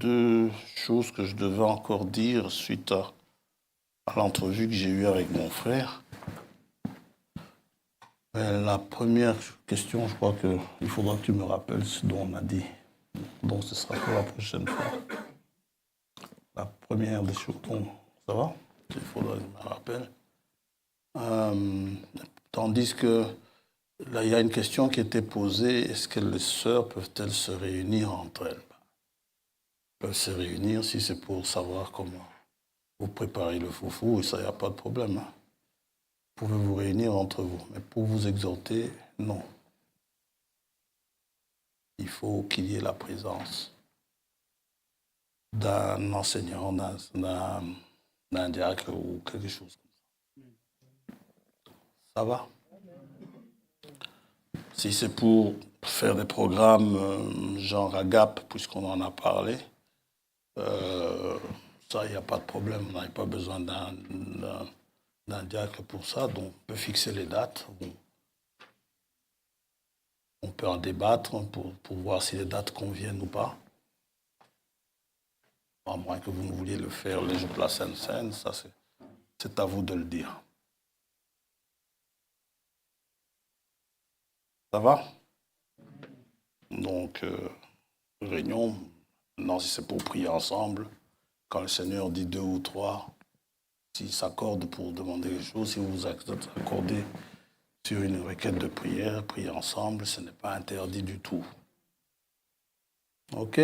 2 choses que je devais encore dire suite à l'entrevue que j'ai eue avec mon frère. La première question, je crois qu'il faudra que tu me rappelles ce dont on a dit. Donc ce sera pour la prochaine fois. La première des choses, ça va? Il faudra que je me rappelle. Tandis que là, il y a une question qui était posée, est-ce que les sœurs peuvent-elles se réunir entre elles? Elles peuvent se réunir si c'est pour savoir comment vous préparez le foufou, et ça, il n'y a pas de problème. Hein. Vous pouvez vous réunir entre vous, mais pour vous exhorter, non. Il faut qu'il y ait la présence d'un enseignant, d'un diacre ou quelque chose comme ça. Ça va? Si c'est pour faire des programmes genre AGAP, puisqu'on en a parlé, ça, il n'y a pas de problème. On n'a pas besoin d'un diacre pour ça. Donc, on peut fixer les dates. On peut en débattre pour voir si les dates conviennent ou pas. À moins que vous ne vouliez le faire les jours de la Sainte-Seine, ça, c'est à vous de le dire. Ça va? Donc, réunion, non, si c'est pour prier ensemble, quand le Seigneur dit 2 ou 3, s'ils s'accordent pour demander les choses, si vous vous accordez sur une requête de prière, prier ensemble, ce n'est pas interdit du tout. OK?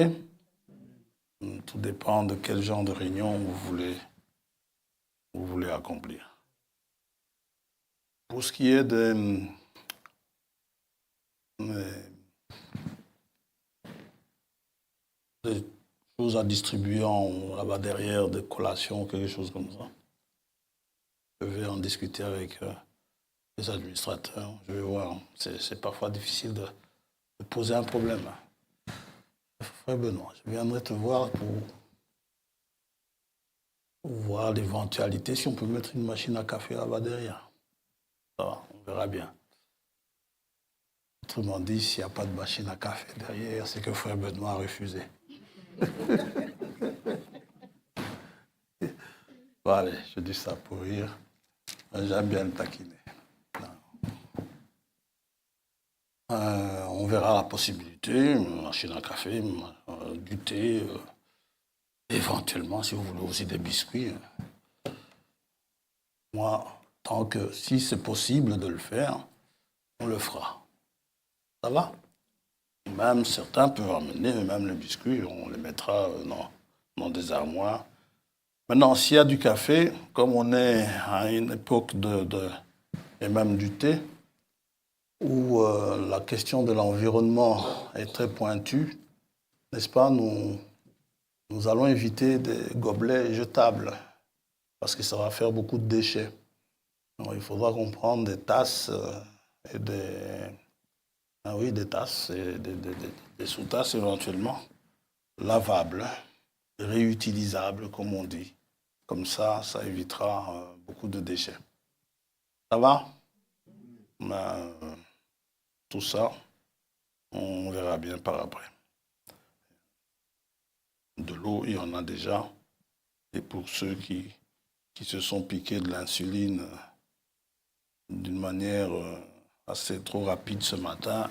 Tout dépend de quel genre de réunion vous voulez accomplir. Pour ce qui est des choses à distribuer là-bas derrière, des collations, quelque chose comme ça, je vais en discuter avec les administrateurs. Je vais voir. C'est parfois difficile de poser un problème. Frère Benoît, je viendrai te voir pour voir l'éventualité si on peut mettre une machine à café là-bas derrière. Ça va, on verra bien. Autrement dit, s'il n'y a pas de machine à café derrière, c'est que Frère Benoît a refusé. Bon, allez, je dis ça pour rire. J'aime bien le taquiner. On verra la possibilité, une machine à café, du thé, éventuellement, si vous voulez aussi des biscuits. Moi, tant que si c'est possible de le faire, on le fera. Ça va? Même certains peuvent amener, même les biscuits, on les mettra dans des armoires. Maintenant, s'il y a du café, comme on est à une époque et même du thé, où la question de l'environnement est très pointue, n'est-ce pas, nous allons éviter des gobelets jetables, parce que ça va faire beaucoup de déchets. Donc, il faudra qu'on prenne des tasses et des tasses et des sous-tasses éventuellement, lavables, réutilisables, comme on dit. Comme ça évitera beaucoup de déchets. Ça va? Tout ça, on verra bien par après. De l'eau, il y en a déjà. Et pour ceux qui se sont piqués de l'insuline d'une manière assez trop rapide ce matin,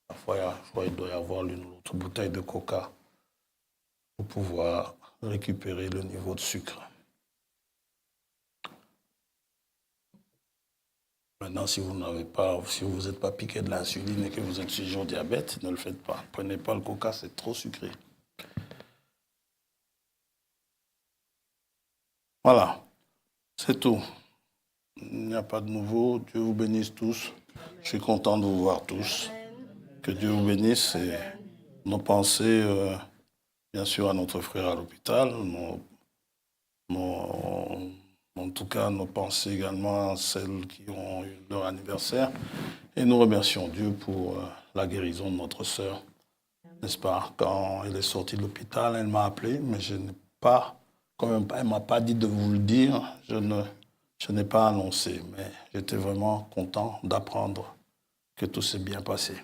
parfois il doit y avoir une autre bouteille de coca pour pouvoir récupérer le niveau de sucre. Maintenant, si vous n'êtes pas piqué de l'insuline et que vous êtes sujet au diabète, ne le faites pas. Prenez pas le coca, c'est trop sucré. Voilà, c'est tout. Il n'y a pas de nouveau. Dieu vous bénisse tous. Je suis content de vous voir tous. Que Dieu vous bénisse et nos pensées, bien sûr, à notre frère à l'hôpital, en tout cas, nos pensées également à celles qui ont eu leur anniversaire. Et nous remercions Dieu pour la guérison de notre sœur. N'est-ce pas? Quand elle est sortie de l'hôpital, elle m'a appelé, mais je n'ai pas, quand même, elle ne m'a pas dit de vous le dire. Je n'ai pas annoncé, mais j'étais vraiment content d'apprendre que tout s'est bien passé.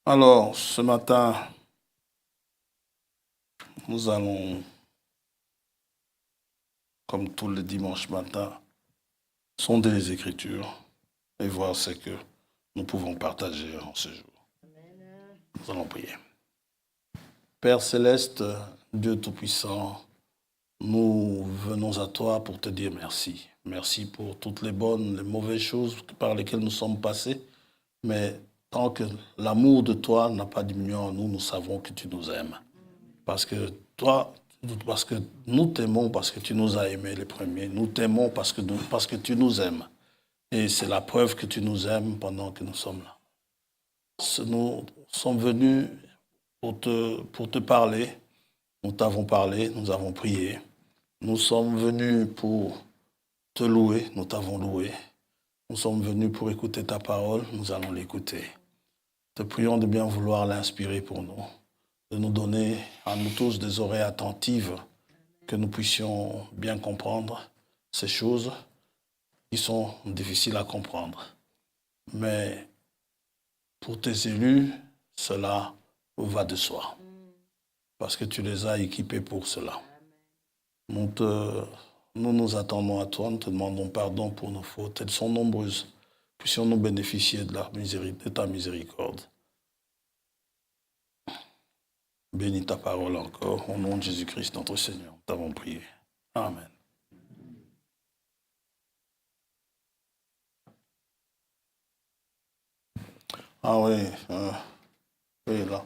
Alors, ce matin, nous allons, comme tous les dimanches matins, sonder les Écritures et voir ce que nous pouvons partager en ce jour. Nous allons prier. Père céleste, Dieu Tout-Puissant, nous venons à toi pour te dire merci. Merci pour toutes les bonnes, les mauvaises choses par lesquelles nous sommes passés. Mais tant que l'amour de toi n'a pas diminué en nous, nous savons que tu nous aimes. Parce que nous t'aimons parce que tu nous as aimés les premiers. Nous t'aimons parce que tu nous aimes. Et c'est la preuve que tu nous aimes pendant que nous sommes là. Nous sommes venus pour te parler. Nous t'avons parlé, nous avons prié. Nous sommes venus pour te louer, nous t'avons loué. Nous sommes venus pour écouter ta parole, nous allons l'écouter. Te prions de bien vouloir l'inspirer pour nous, de nous donner à nous tous des oreilles attentives, que nous puissions bien comprendre ces choses qui sont difficiles à comprendre. Mais pour tes élus, cela va de soi, parce que tu les as équipés pour cela. Nous nous attendons à toi, nous te demandons pardon pour nos fautes. Elles sont nombreuses. Puissions-nous bénéficier de ta miséricorde. Bénis ta parole encore. Au nom de Jésus-Christ, notre Seigneur, nous t'avons prié. Amen. Ah oui, oui, là.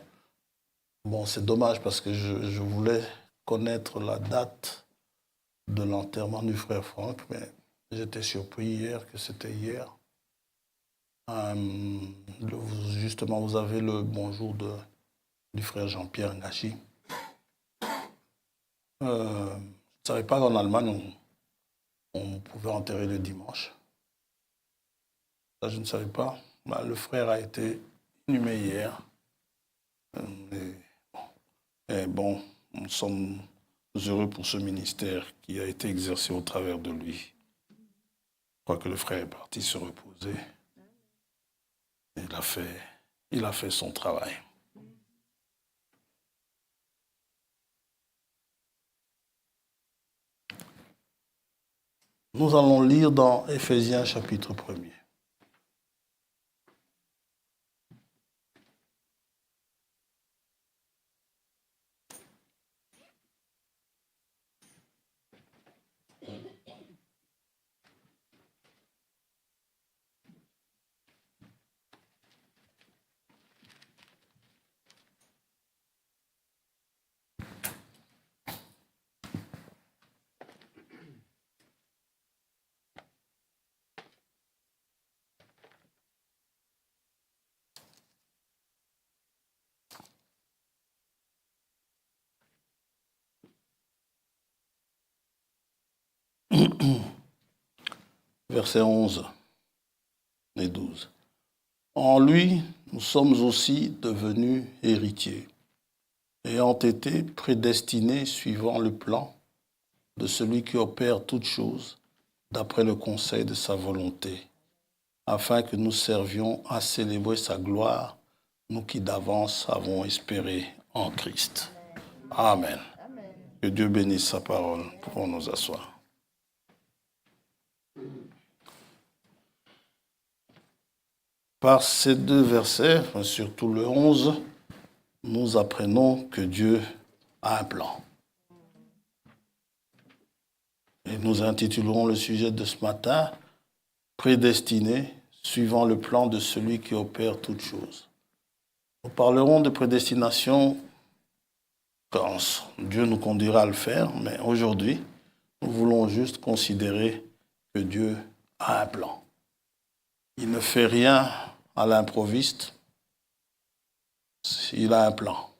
Bon, c'est dommage parce que je voulais connaître la date de l'enterrement du frère Franck, mais j'étais surpris hier que c'était hier. Justement, vous avez le bonjour du frère Jean-Pierre Ngachi. Je ne savais pas qu'en Allemagne, on pouvait enterrer le dimanche. Ça, je ne savais pas. Le frère a été inhumé hier. Et bon, nous sommes heureux pour ce ministère qui a été exercé au travers de lui. Je crois que le frère est parti se reposer. Il a fait son travail. Nous allons lire dans Éphésiens chapitre 1er. Versets 11 et 12. En lui, nous sommes aussi devenus héritiers, ayant été prédestinés suivant le plan de celui qui opère toutes choses d'après le conseil de sa volonté, afin que nous servions à célébrer sa gloire, nous qui d'avance avons espéré en Christ. Amen. Que Dieu bénisse sa parole. Pour nous asseoir. Par ces deux versets, surtout le 11, nous apprenons que Dieu a un plan. Et nous intitulerons le sujet de ce matin « Prédestiné, suivant le plan de celui qui opère toutes choses ». Nous parlerons de prédestination quand Dieu nous conduira à le faire, mais aujourd'hui, nous voulons juste considérer que Dieu a un plan. Il ne fait rien à l'improviste. Il a un plan.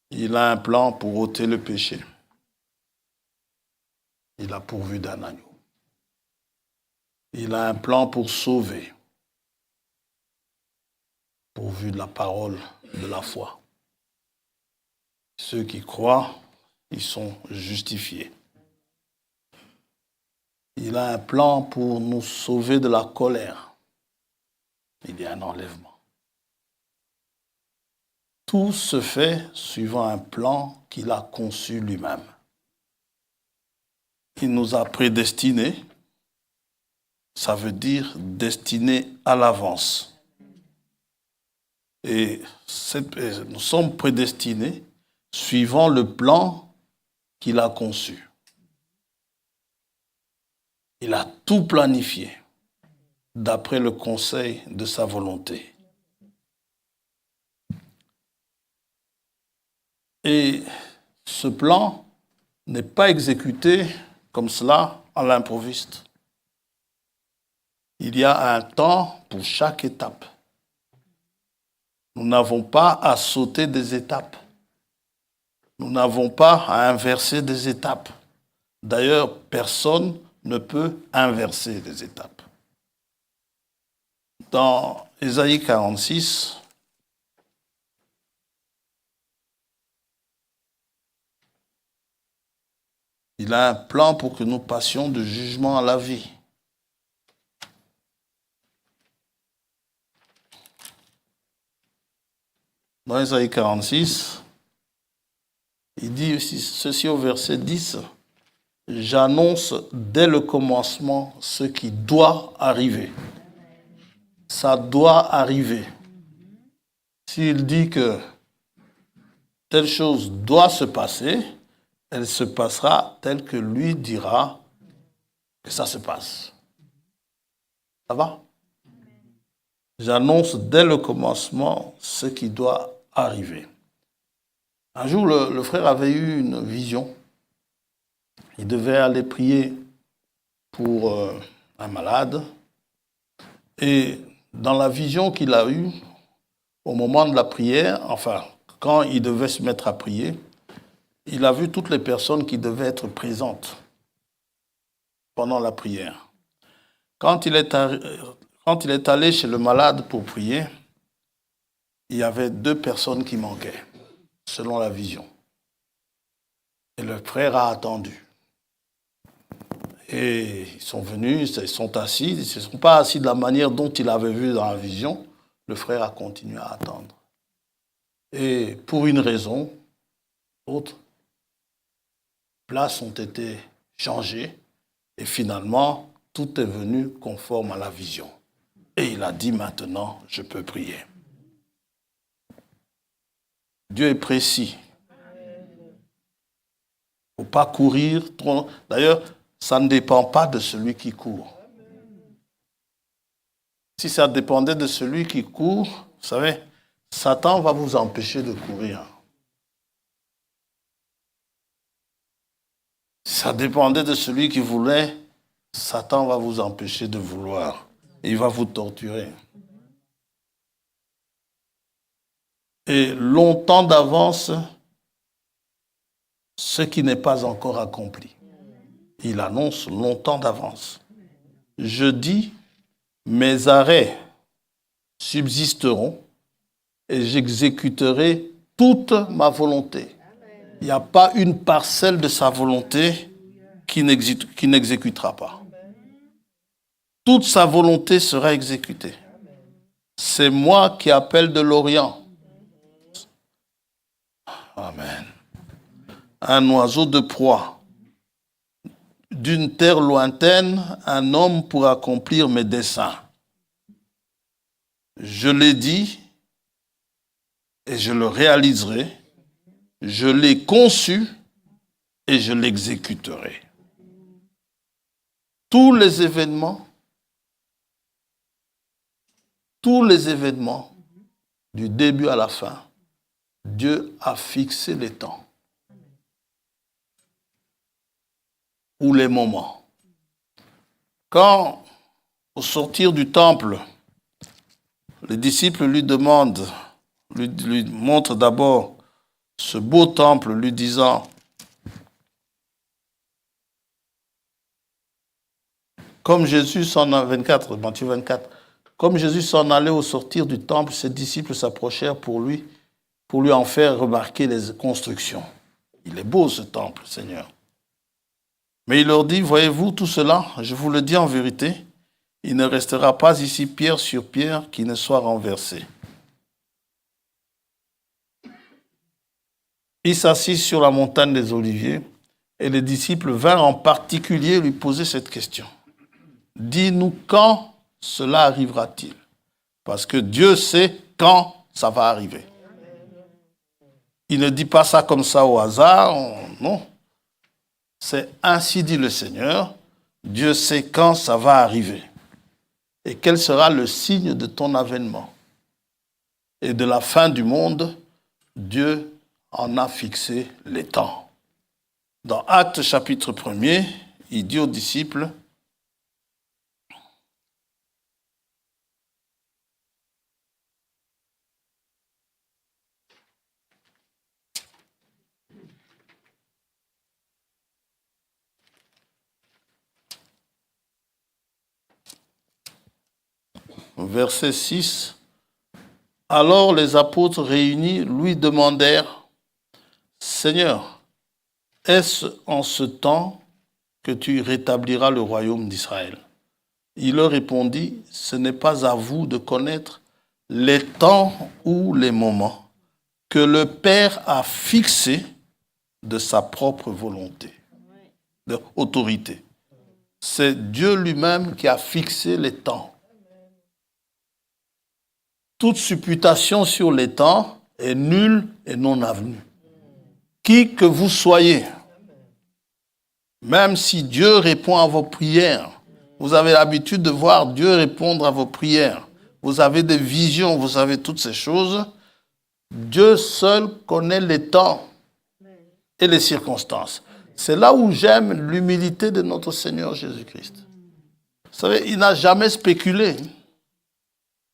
Il a un plan pour ôter le péché. Il a pourvu d'un agneau. Il a un plan pour sauver, pourvu de la parole de la foi. Ceux qui croient, ils sont justifiés. Il a un plan pour nous sauver de la colère. Il y a un enlèvement. tout se fait suivant un plan qu'il a conçu lui-même. Il nous a prédestinés, ça veut dire destinés à l'avance. Et nous sommes prédestinés suivant le plan qu'il a conçu. Il a tout planifié d'après le conseil de sa volonté. Et ce plan n'est pas exécuté comme cela à l'improviste. Il y a un temps pour chaque étape. Nous n'avons pas à sauter des étapes. Nous n'avons pas à inverser des étapes. D'ailleurs, personne ne peut inverser des étapes. Dans Ésaïe 46, il a un plan pour que nous passions du jugement à la vie. Dans Ésaïe 46, il dit ceci au verset 10, « J'annonce dès le commencement ce qui doit arriver. » Ça doit arriver. S'il dit que telle chose doit se passer, elle se passera telle que lui dira que ça se passe. Ça va? J'annonce dès le commencement ce qui doit arriver. Un jour, le frère avait eu une vision. Il devait aller prier pour un malade. Et dans la vision qu'il a eue, au moment de la prière, enfin, quand il devait se mettre à prier, il a vu toutes les personnes qui devaient être présentes pendant la prière. Quand il est allé chez le malade pour prier, il y avait 2 personnes qui manquaient, selon la vision. Et le frère a attendu. Et ils sont venus, ils sont assis. Ils ne se sont pas assis de la manière dont il avait vu dans la vision. Le frère a continué à attendre. Et pour une raison, autre, places ont été changées. Et finalement, tout est venu conforme à la vision. Et il a dit maintenant, je peux prier. Dieu est précis. Il ne faut pas courir trop. D'ailleurs, ça ne dépend pas de celui qui court. Si ça dépendait de celui qui court, vous savez, Satan va vous empêcher de courir. Si ça dépendait de celui qui voulait, Satan va vous empêcher de vouloir. Il va vous torturer. Et longtemps d'avance, ce qui n'est pas encore accompli. Il annonce longtemps d'avance. Je dis, mes arrêts subsisteront et j'exécuterai toute ma volonté. Il n'y a pas une parcelle de sa volonté qui n'exécutera pas. Toute sa volonté sera exécutée. C'est moi qui appelle de l'Orient. Amen. Un oiseau de proie. D'une terre lointaine, un homme pour accomplir mes desseins. Je l'ai dit et je le réaliserai. Je l'ai conçu et je l'exécuterai. Tous les événements du début à la fin, Dieu a fixé les temps ou les moments. Quand, au sortir du temple, les disciples lui demandent, lui montrent d'abord ce beau temple, lui disant, comme Jésus s'en allait, Matthieu 24, comme Jésus s'en allait au sortir du temple, ses disciples s'approchèrent pour lui en faire remarquer les constructions. Il est beau ce temple, Seigneur. Mais il leur dit, voyez-vous tout cela, je vous le dis en vérité, il ne restera pas ici pierre sur pierre qui ne soit renversée. Il s'assit sur la montagne des Oliviers et les disciples vinrent en particulier lui poser cette question. Dis-nous quand cela arrivera-t-il? Parce que Dieu sait quand ça va arriver. Il ne dit pas ça comme ça au hasard, non. C'est ainsi dit le Seigneur, Dieu sait quand ça va arriver. Et quel sera le signe de ton avènement? Et de la fin du monde, Dieu en a fixé les temps. Dans Actes chapitre 1er, il dit aux disciples, verset 6, alors les apôtres réunis lui demandèrent, Seigneur, est-ce en ce temps que tu rétabliras le royaume d'Israël? Il leur répondit, ce n'est pas à vous de connaître les temps ou les moments que le Père a fixés de sa propre volonté, de autorité. C'est Dieu lui-même qui a fixé les temps. Toute supputation sur les temps est nulle et non avenue. Qui que vous soyez, même si Dieu répond à vos prières, vous avez l'habitude de voir Dieu répondre à vos prières, vous avez des visions, vous avez toutes ces choses, Dieu seul connaît les temps et les circonstances. C'est là où j'aime l'humilité de notre Seigneur Jésus-Christ. Vous savez, il n'a jamais spéculé.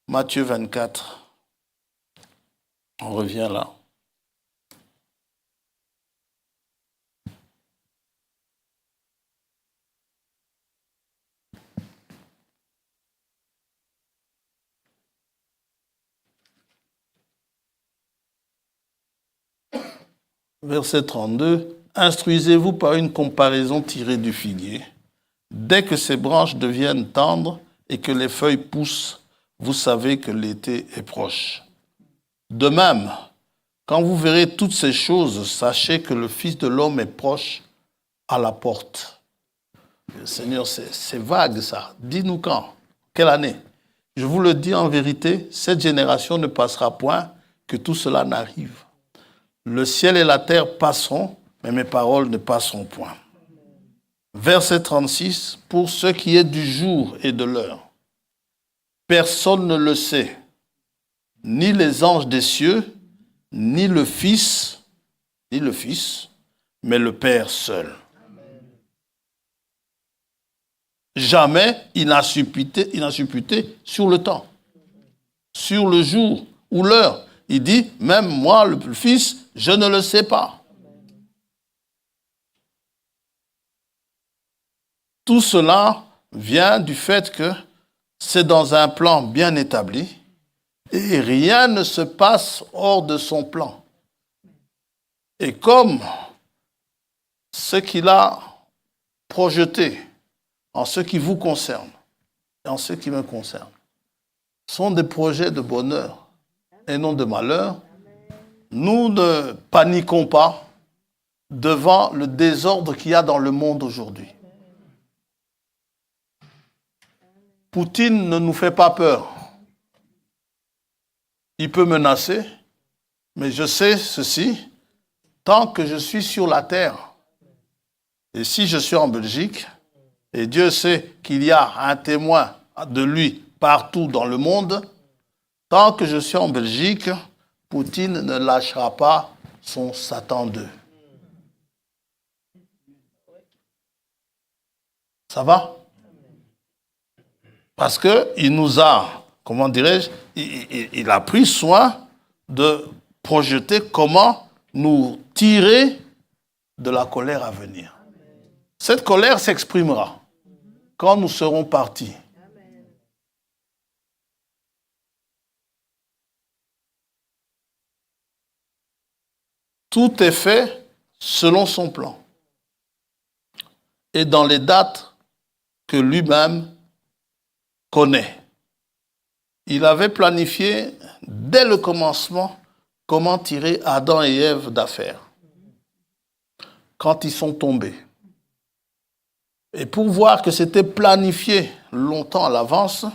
Matthieu 24. On revient là. Verset 32. Instruisez-vous par une comparaison tirée du figuier. Dès que ses branches deviennent tendres et que les feuilles poussent, vous savez que l'été est proche. De même, quand vous verrez toutes ces choses, sachez que le Fils de l'homme est proche à la porte. Seigneur, c'est vague ça. Dis-nous quand, quelle année? Je vous le dis en vérité, cette génération ne passera point que tout cela n'arrive. Le ciel et la terre passeront, mais mes paroles ne passeront point. Verset 36, pour ce qui est du jour et de l'heure, personne ne le sait, ni les anges des cieux, ni le Fils, mais le Père seul. Jamais il n'a supputé sur le temps, sur le jour ou l'heure. Il dit, même moi, le Fils, je ne le sais pas. Tout cela vient du fait que c'est dans un plan bien établi et rien ne se passe hors de son plan. Et comme ce qu'il a projeté en ce qui vous concerne et en ce qui me concerne sont des projets de bonheur et non de malheur, nous ne paniquons pas devant le désordre qu'il y a dans le monde aujourd'hui. Poutine ne nous fait pas peur. Il peut menacer, mais je sais ceci, tant que je suis sur la terre, et si je suis en Belgique, et Dieu sait qu'il y a un témoin de lui partout dans le monde, tant que je suis en Belgique, Poutine ne lâchera pas son Satan 2. Ça va? Parce qu'il nous a, comment dirais-je, il a pris soin de projeter comment nous tirer de la colère à venir. Cette colère s'exprimera quand nous serons partis. Tout est fait selon son plan et dans les dates que lui-même connaît. Il avait planifié dès le commencement comment tirer Adam et Ève d'affaire. quand ils sont tombés. Et pour voir que c'était planifié longtemps à l'avance,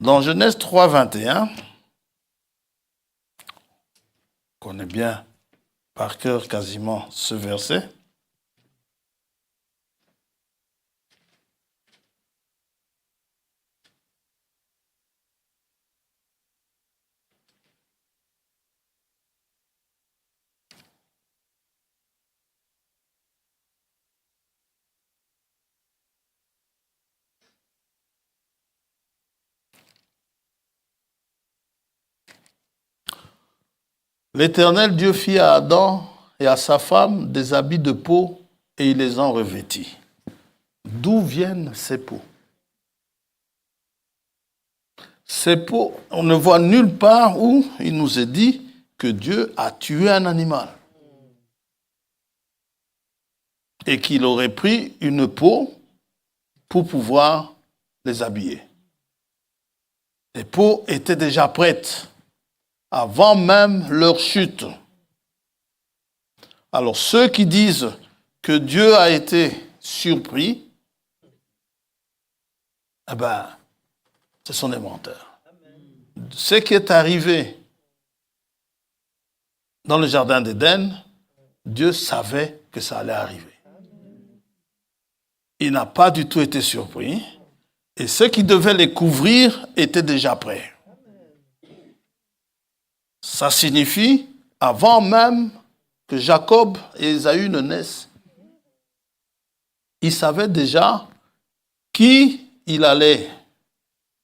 dans Genèse 3, 21, on connaît bien par cœur quasiment ce verset. L'Éternel Dieu fit à Adam et à sa femme des habits de peau et il les en revêtit. D'où viennent ces peaux? Ces peaux, on ne voit nulle part où il nous est dit que Dieu a tué un animal et qu'il aurait pris une peau pour pouvoir les habiller. Les peaux étaient déjà prêtes avant même leur chute. Alors ceux qui disent que Dieu a été surpris, eh ben, ce sont des menteurs. Ce qui est arrivé dans le jardin d'Éden, Dieu savait que ça allait arriver. Il n'a pas du tout été surpris et ceux qui devaient les couvrir étaient déjà prêts. Ça signifie, avant même que Jacob et Ésaü ne naissent, il savait déjà qui il allait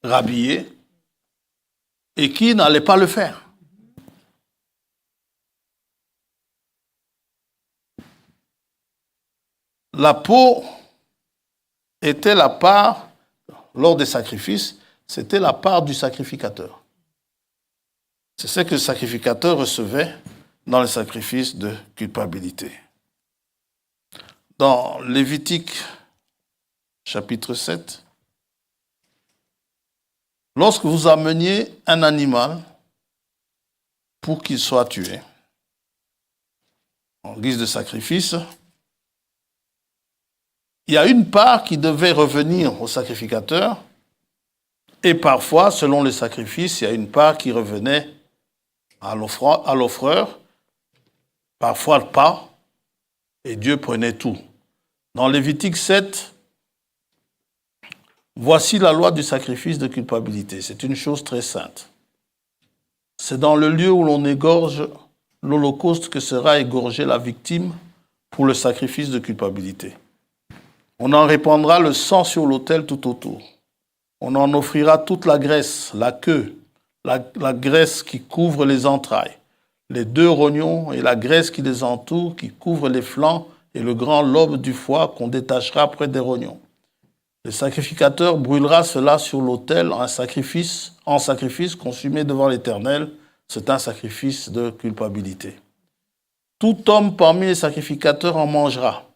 rhabiller et qui n'allait pas le faire. La peau était la part, lors des sacrifices, c'était la part du sacrificateur. C'est ce que le sacrificateur recevait dans le sacrifice de culpabilité. Dans Lévitique, chapitre 7, lorsque vous ameniez un animal pour qu'il soit tué, en guise de sacrifice, il y a une part qui devait revenir au sacrificateur, et parfois, selon les sacrifices, il y a une part qui revenait à l'offreur, parfois pas, et Dieu prenait tout. Dans Lévitique 7, voici la loi du sacrifice de culpabilité. C'est une chose très sainte. C'est dans le lieu où l'on égorge l'holocauste que sera égorgée la victime pour le sacrifice de culpabilité. On en répandra le sang sur l'autel tout autour. On en offrira toute la graisse, la queue, la graisse qui couvre les entrailles, les deux rognons et la graisse qui les entoure, qui couvre les flancs et le grand lobe du foie qu'on détachera près des rognons. Le sacrificateur brûlera cela sur l'autel en sacrifice consumé devant l'Éternel. C'est un sacrifice de culpabilité. Tout homme parmi les sacrificateurs en mangera.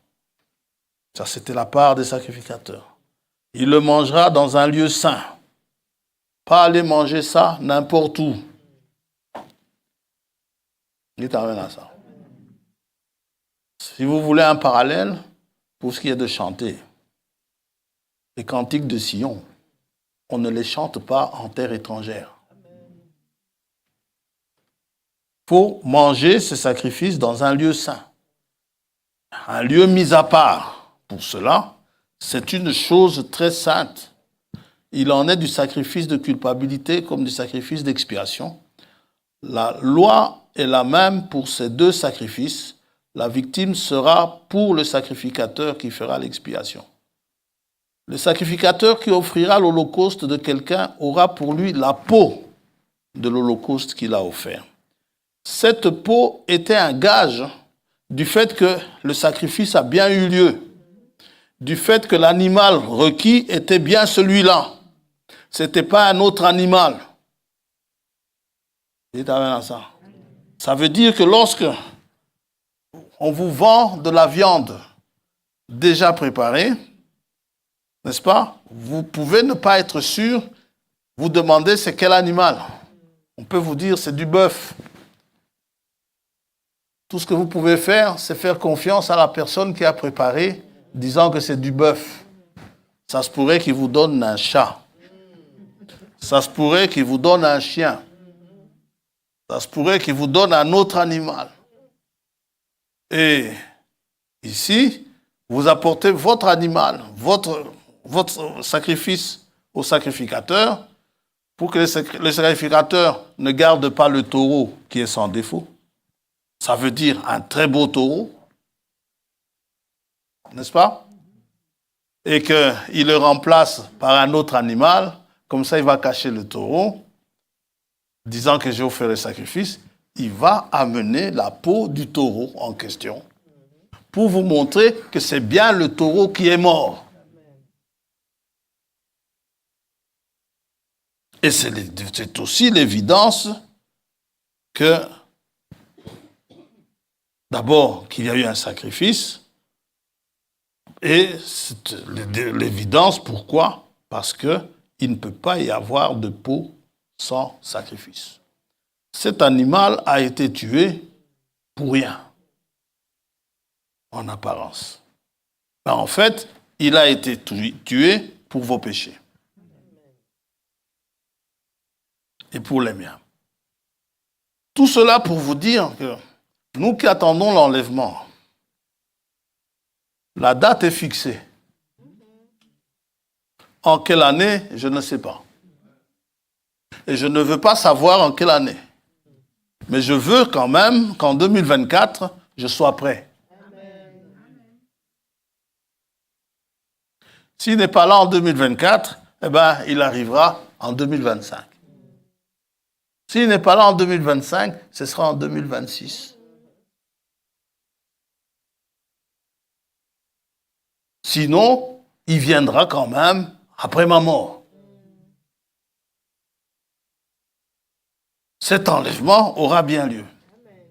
Ça, c'était la part des sacrificateurs. Il le mangera dans un lieu saint. Pas aller manger ça n'importe où. Il t'amène à ça. Si vous voulez un parallèle, pour ce qui est de chanter, les cantiques de Sion, on ne les chante pas en terre étrangère. Il faut manger ce sacrifice dans un lieu saint. Un lieu mis à part. Pour cela, c'est une chose très sainte. Il en est du sacrifice de culpabilité comme du sacrifice d'expiation. La loi est la même pour ces deux sacrifices. La victime sera pour le sacrificateur qui fera l'expiation. Le sacrificateur qui offrira l'holocauste de quelqu'un aura pour lui la peau de l'holocauste qu'il a offert. Cette peau était un gage du fait que le sacrifice a bien eu lieu, du fait que l'animal requis était bien celui-là. Ce n'était pas un autre animal. Ça veut dire que lorsque on vous vend de la viande déjà préparée, n'est-ce pas? Vous pouvez ne pas être sûr, vous demandez c'est quel animal. On peut vous dire c'est du bœuf. Tout ce que vous pouvez faire, c'est faire confiance à la personne qui a préparé, disant que c'est du bœuf. Ça se pourrait qu'il vous donne un chat. Ça se pourrait qu'il vous donne un chien. Ça se pourrait qu'il vous donne un autre animal. Et ici, vous apportez votre animal, votre sacrifice au sacrificateur, pour que le sacrificateur ne garde pas le taureau qui est sans défaut. Ça veut dire un très beau taureau, n'est-ce pas? Et qu'il le remplace par un autre animal, comme ça il va cacher le taureau, disant que j'ai offert le sacrifice, il va amener la peau du taureau en question pour vous montrer que c'est bien le taureau qui est mort. Et c'est aussi l'évidence que, d'abord, qu'il y a eu un sacrifice, et c'est l'évidence, pourquoi? Parce qu'il ne peut pas y avoir de peau sans sacrifice. Cet animal a été tué pour rien, en apparence. Mais en fait, il a été tué pour vos péchés. Et pour les miens. Tout cela pour vous dire que nous qui attendons l'enlèvement, la date est fixée. En quelle année, je ne sais pas. Et je ne veux pas savoir en quelle année. Mais je veux quand même qu'en 2024, je sois prêt. S'il n'est pas là en 2024, eh bien, il arrivera en 2025. S'il n'est pas là en 2025, ce sera en 2026. Sinon, il viendra quand même après ma mort. Cet enlèvement aura bien lieu.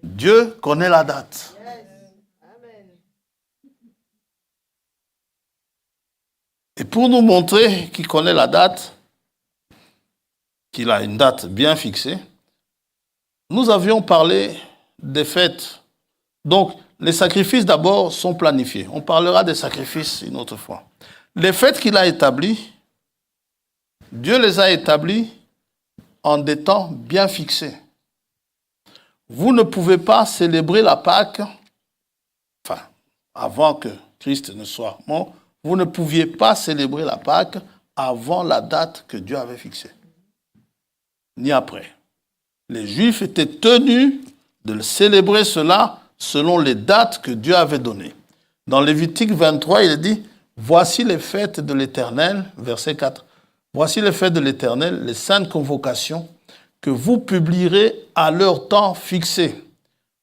Dieu connaît la date. Et pour nous montrer qu'il connaît la date, qu'il a une date bien fixée, nous avions parlé des fêtes. Donc, les sacrifices d'abord sont planifiés. On parlera des sacrifices une autre fois. Les fêtes qu'il a établies, Dieu les a établies en des temps bien fixés. Vous ne pouvez pas célébrer la Pâque, enfin, avant que Christ ne soit mort, vous ne pouviez pas célébrer la Pâque avant la date que Dieu avait fixée. Ni après. Les Juifs étaient tenus de célébrer cela selon les dates que Dieu avait données. Dans Lévitique 23, il est dit, « Voici les fêtes de l'Éternel », verset 4, « Voici les fêtes de l'Éternel, les saintes convocations, que vous publierez à leur temps fixé.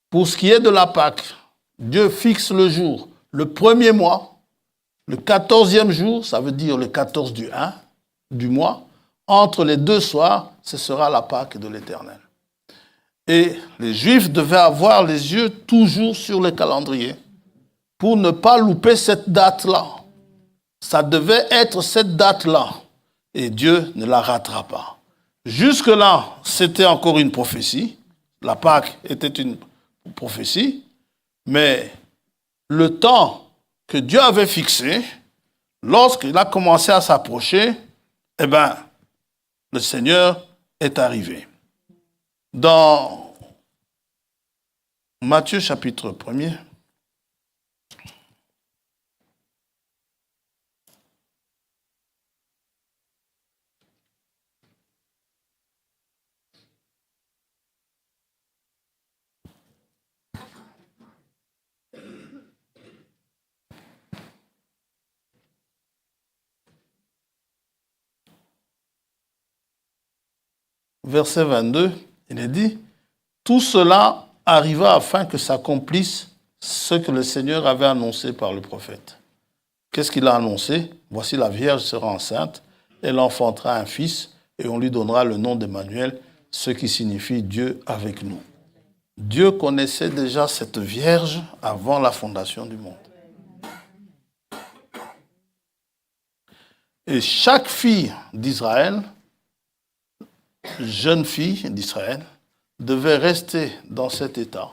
Pour ce qui est de la Pâque, Dieu fixe le jour, le premier mois, le 14e jour, ça veut dire le 14 du 1 du mois, entre les deux soirs, ce sera la Pâque de l'Éternel. » Et les Juifs devaient avoir les yeux toujours sur le calendrier pour ne pas louper cette date-là. Ça devait être cette date-là. Et Dieu ne la ratera pas. Jusque-là, c'était encore une prophétie. La Pâque était une prophétie. Mais le temps que Dieu avait fixé, lorsqu'il a commencé à s'approcher, eh bien, le Seigneur est arrivé. Dans Matthieu chapitre 1er, verset 22, il est dit, « Tout cela arriva afin que s'accomplisse ce que le Seigneur avait annoncé par le prophète. » Qu'est-ce qu'il a annoncé? « Voici la Vierge sera enceinte, elle enfantera un fils, et on lui donnera le nom d'Emmanuel, ce qui signifie Dieu avec nous. » Dieu connaissait déjà cette Vierge avant la fondation du monde. Et chaque fille d'Israël, jeune fille d'Israël, devait rester dans cet état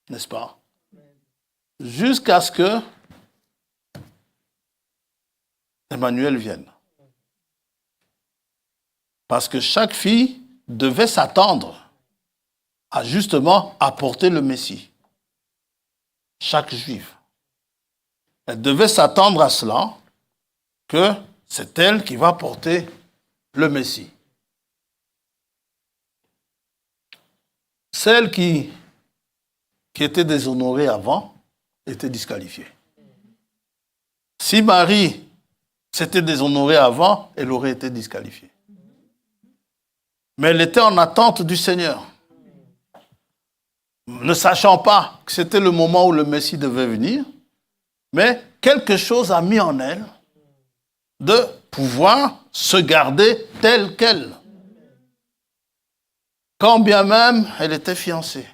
n'est-ce pas? Jusqu'à ce que Emmanuel vienne. Parce que chaque fille devait s'attendre à justement apporter le Messie. Chaque juive. Elle devait s'attendre à cela, que c'est elle qui va porter le Messie. Celle qui était déshonorée avant était disqualifiée. Si Marie s'était déshonorée avant, elle aurait été disqualifiée. Mais elle était en attente du Seigneur. Ne sachant pas que c'était le moment où le Messie devait venir, mais quelque chose a mis en elle de pouvoir se garder telle qu'elle. Quand bien même elle était fiancée.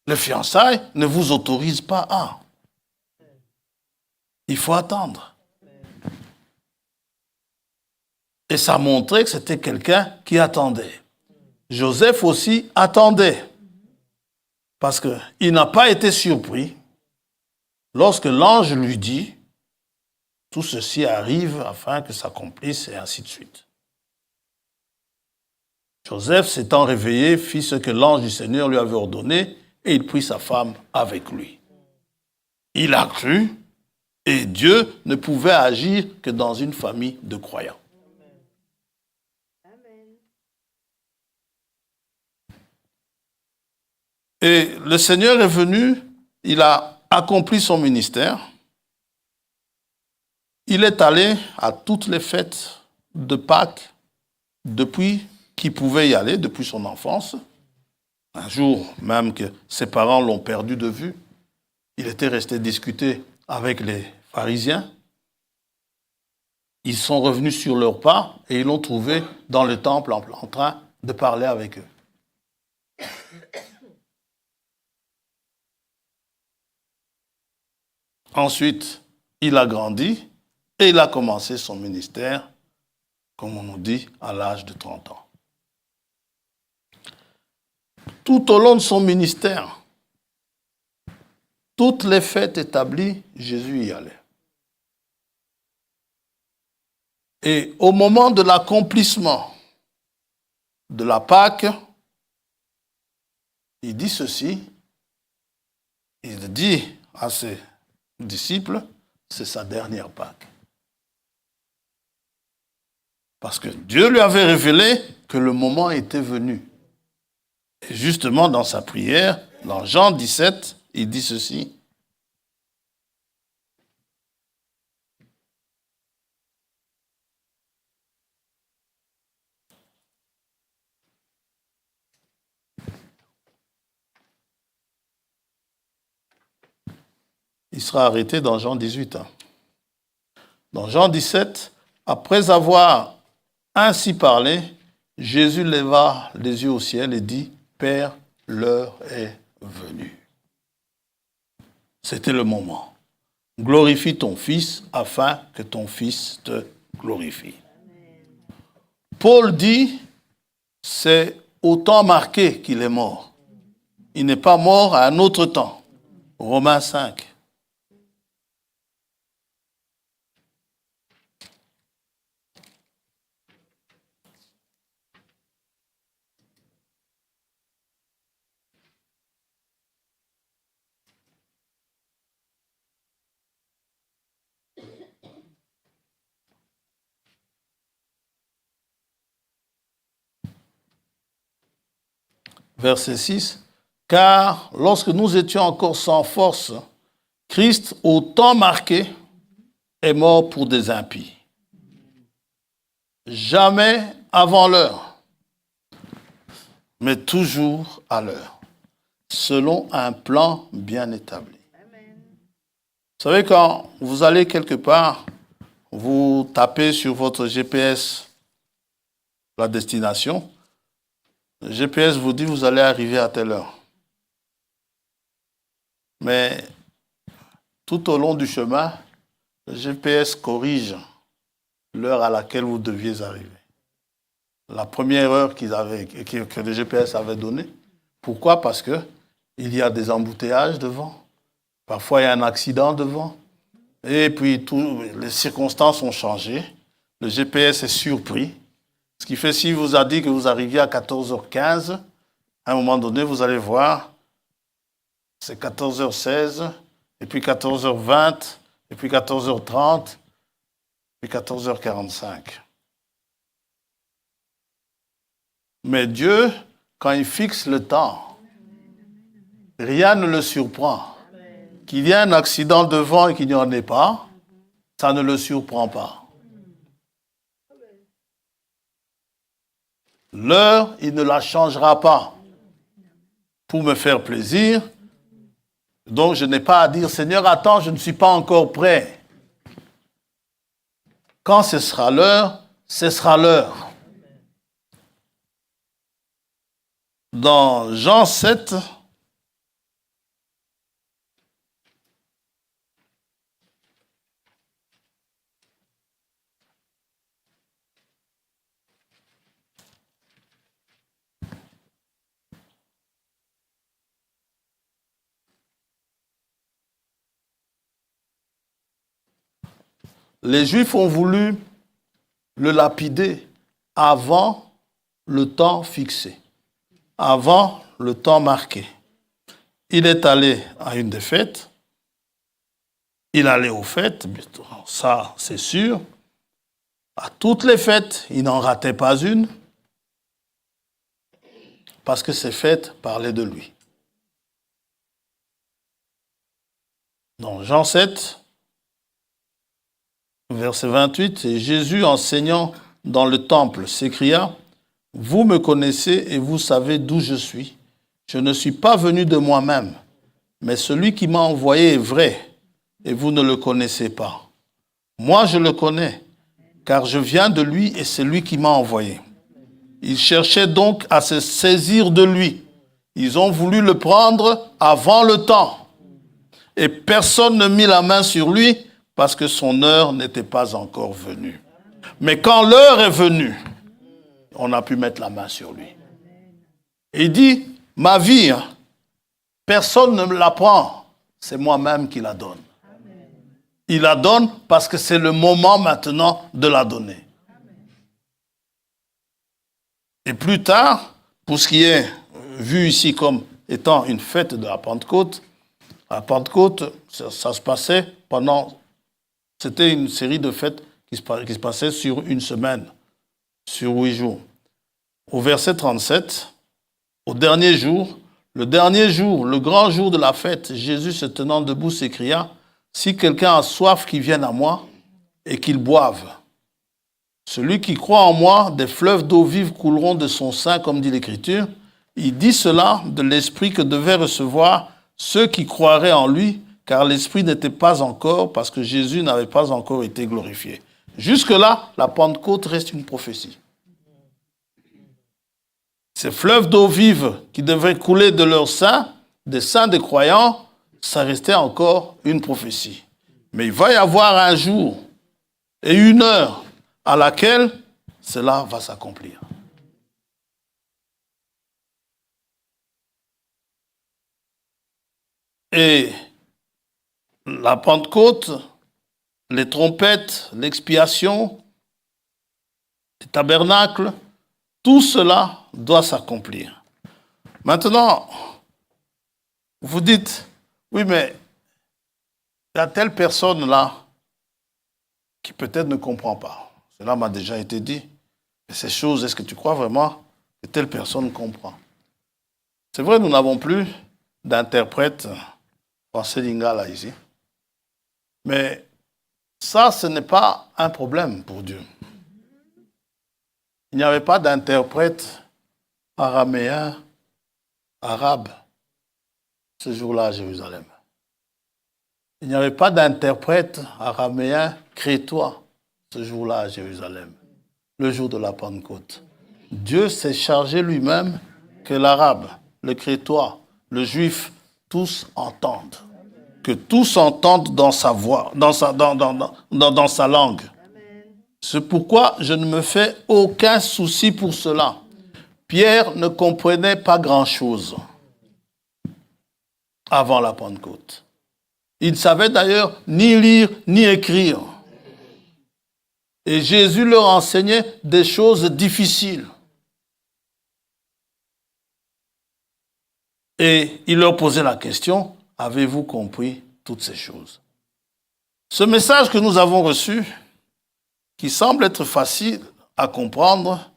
Le fiançailles ne vous autorise pas à. Il faut attendre. Et ça montrait que c'était quelqu'un qui attendait. Joseph aussi attendait. Parce qu'il n'a pas été surpris lorsque l'ange lui dit « Tout ceci arrive afin que s'accomplisse » et ainsi de suite. Joseph, s'étant réveillé, fit ce que l'ange du Seigneur lui avait ordonné et il prit sa femme avec lui. Il a cru et Dieu ne pouvait agir que dans une famille de croyants. Et le Seigneur est venu, il a accompli son ministère. Il est allé à toutes les fêtes de Pâques depuis qu'il pouvait y aller, depuis son enfance. Un jour même que ses parents l'ont perdu de vue, il était resté discuter avec les pharisiens. Ils sont revenus sur leurs pas et ils l'ont trouvé dans le temple en train de parler avec eux. Ensuite, il a grandi et il a commencé son ministère, comme on nous dit, à l'âge de 30 ans. Tout au long de son ministère, toutes les fêtes établies, Jésus y allait. Et au moment de l'accomplissement de la Pâque, il dit ceci, il dit à ses disciples, c'est sa dernière Pâque. Parce que Dieu lui avait révélé que le moment était venu. Et justement, dans sa prière, dans Jean 17, il dit ceci. Il sera arrêté dans Jean 18. Dans Jean 17, après avoir ainsi parlé, Jésus leva les yeux au ciel et dit, « Père, l'heure est venue. » C'était le moment. Glorifie ton Fils afin que ton Fils te glorifie. Paul dit, c'est au temps marqué qu'il est mort. Il n'est pas mort à un autre temps. Romains 5. Verset 6, « Car lorsque nous étions encore sans force, Christ, au temps marqué, est mort pour des impies. Jamais avant l'heure, mais toujours à l'heure, selon un plan bien établi. » Vous savez, quand vous allez quelque part, vous tapez sur votre GPS la destination, le GPS vous dit vous allez arriver à telle heure. Mais tout au long du chemin, le GPS corrige l'heure à laquelle vous deviez arriver. La première heure que le GPS avait donnée. Pourquoi? Parce que il y a des embouteillages devant. Parfois, il y a un accident devant. Et puis, les circonstances ont changé. Le GPS est surpris. Ce qui fait, s'il vous a dit que vous arriviez à 14h15, à un moment donné, vous allez voir, c'est 14h16, et puis 14h20, et puis 14h30, puis 14h45. Mais Dieu, quand il fixe le temps, rien ne le surprend. Qu'il y ait un accident devant et qu'il n'y en ait pas, ça ne le surprend pas. L'heure, il ne la changera pas pour me faire plaisir. Donc, je n'ai pas à dire, Seigneur, attends, je ne suis pas encore prêt. Quand ce sera l'heure, ce sera l'heure. Dans Jean 7, les Juifs ont voulu le lapider avant le temps fixé, avant le temps marqué. Il est allé à une des fêtes, il allait aux fêtes, ça c'est sûr. À toutes les fêtes, il n'en ratait pas une, parce que ces fêtes parlaient de lui. Dans Jean 7, verset 28, et Jésus, enseignant dans le temple, s'écria, « Vous me connaissez et vous savez d'où je suis. Je ne suis pas venu de moi-même, mais celui qui m'a envoyé est vrai, et vous ne le connaissez pas. Moi, je le connais, car je viens de lui et c'est lui qui m'a envoyé. » Ils cherchaient donc à se saisir de lui. Ils ont voulu le prendre avant le temps. Et personne ne mit la main sur lui parce que son heure n'était pas encore venue. Mais quand l'heure est venue, on a pu mettre la main sur lui. Et il dit, ma vie, personne ne me la prend, c'est moi-même qui la donne. Il la donne parce que c'est le moment maintenant de la donner. Et plus tard, pour ce qui est vu ici comme étant une fête de la Pentecôte ça se passait c'était une série de fêtes qui se passait sur une semaine, sur 8 jours. Au verset 37, au dernier jour, le grand jour de la fête, Jésus se tenant debout s'écria, « Si quelqu'un a soif, qu'il vienne à moi et qu'il boive. Celui qui croit en moi, des fleuves d'eau vive couleront de son sein, comme dit l'Écriture. » Il dit cela de l'Esprit que devaient recevoir ceux qui croiraient en lui, car l'Esprit n'était pas encore, parce que Jésus n'avait pas encore été glorifié. Jusque-là, la Pentecôte reste une prophétie. Ces fleuves d'eau vive qui devaient couler de leurs seins, des seins des croyants, ça restait encore une prophétie. Mais il va y avoir un jour et une heure à laquelle cela va s'accomplir. Et la Pentecôte, les trompettes, l'expiation, les tabernacles, tout cela doit s'accomplir. Maintenant, vous dites, oui, mais il y a telle personne là qui peut-être ne comprend pas. Cela m'a déjà été dit. Mais ces choses, est-ce que tu crois vraiment que telle personne comprend? C'est vrai, nous n'avons plus d'interprète français lingala ici. Mais ça, ce n'est pas un problème pour Dieu. Il n'y avait pas d'interprète araméen, arabe, ce jour-là à Jérusalem. Il n'y avait pas d'interprète araméen, crétois, ce jour-là à Jérusalem, le jour de la Pentecôte. Dieu s'est chargé lui-même que l'arabe, le crétois, le juif, tous entendent. Que tous entendent dans sa voix, dans sa langue. C'est pourquoi je ne me fais aucun souci pour cela. Pierre ne comprenait pas grand-chose. avant la Pentecôte. Ils ne savaient d'ailleurs ni lire ni écrire. Et Jésus leur enseignait des choses difficiles. Et il leur posait la question, avez-vous compris toutes ces choses? Ce message que nous avons reçu, qui semble être facile à comprendre,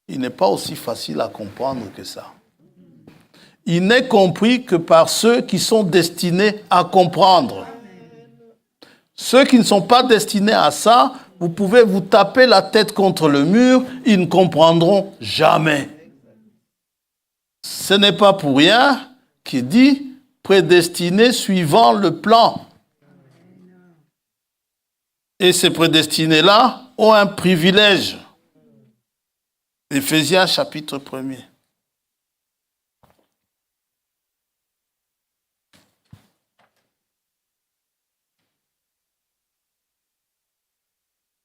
il n'est pas aussi facile à comprendre que ça. Il n'est compris que par ceux qui sont destinés à comprendre. Ceux qui ne sont pas destinés à ça, vous pouvez vous taper la tête contre le mur, ils ne comprendront jamais. Ce n'est pas pour rien qu'il dit prédestiné suivant le plan. Et ces prédestinés-là ont un privilège. Éphésiens chapitre 1er.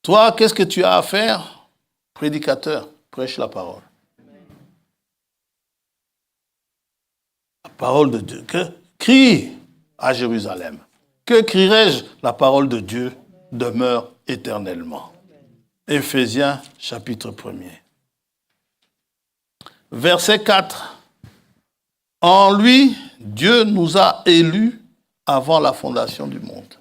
Toi, qu'est-ce que tu as à faire? Prédicateur, prêche la parole. La parole de Dieu. Crie à Jérusalem. Que crierai-je? La parole de Dieu demeure éternellement. Éphésiens chapitre 1er. Verset 4. En lui, Dieu nous a élus avant la fondation du monde.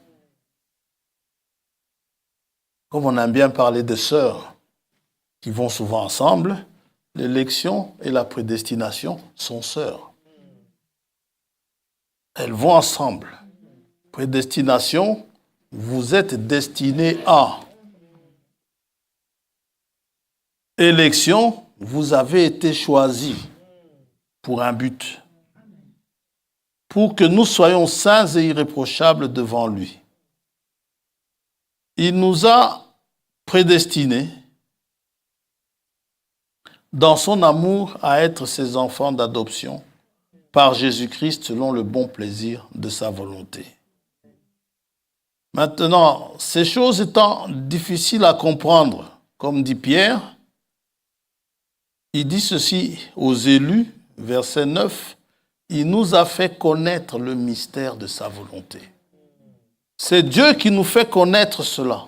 Comme on aime bien parler de sœurs qui vont souvent ensemble, l'élection et la prédestination sont sœurs. Elles vont ensemble. Prédestination, vous êtes destinés à. Élection, vous avez été choisis pour un but. Pour que nous soyons saints et irréprochables devant lui. Il nous a prédestinés dans son amour à être ses enfants d'adoption par Jésus-Christ selon le bon plaisir de sa volonté. Maintenant, ces choses étant difficiles à comprendre, comme dit Pierre, il dit ceci aux élus, verset 9, il nous a fait connaître le mystère de sa volonté. C'est Dieu qui nous fait connaître cela.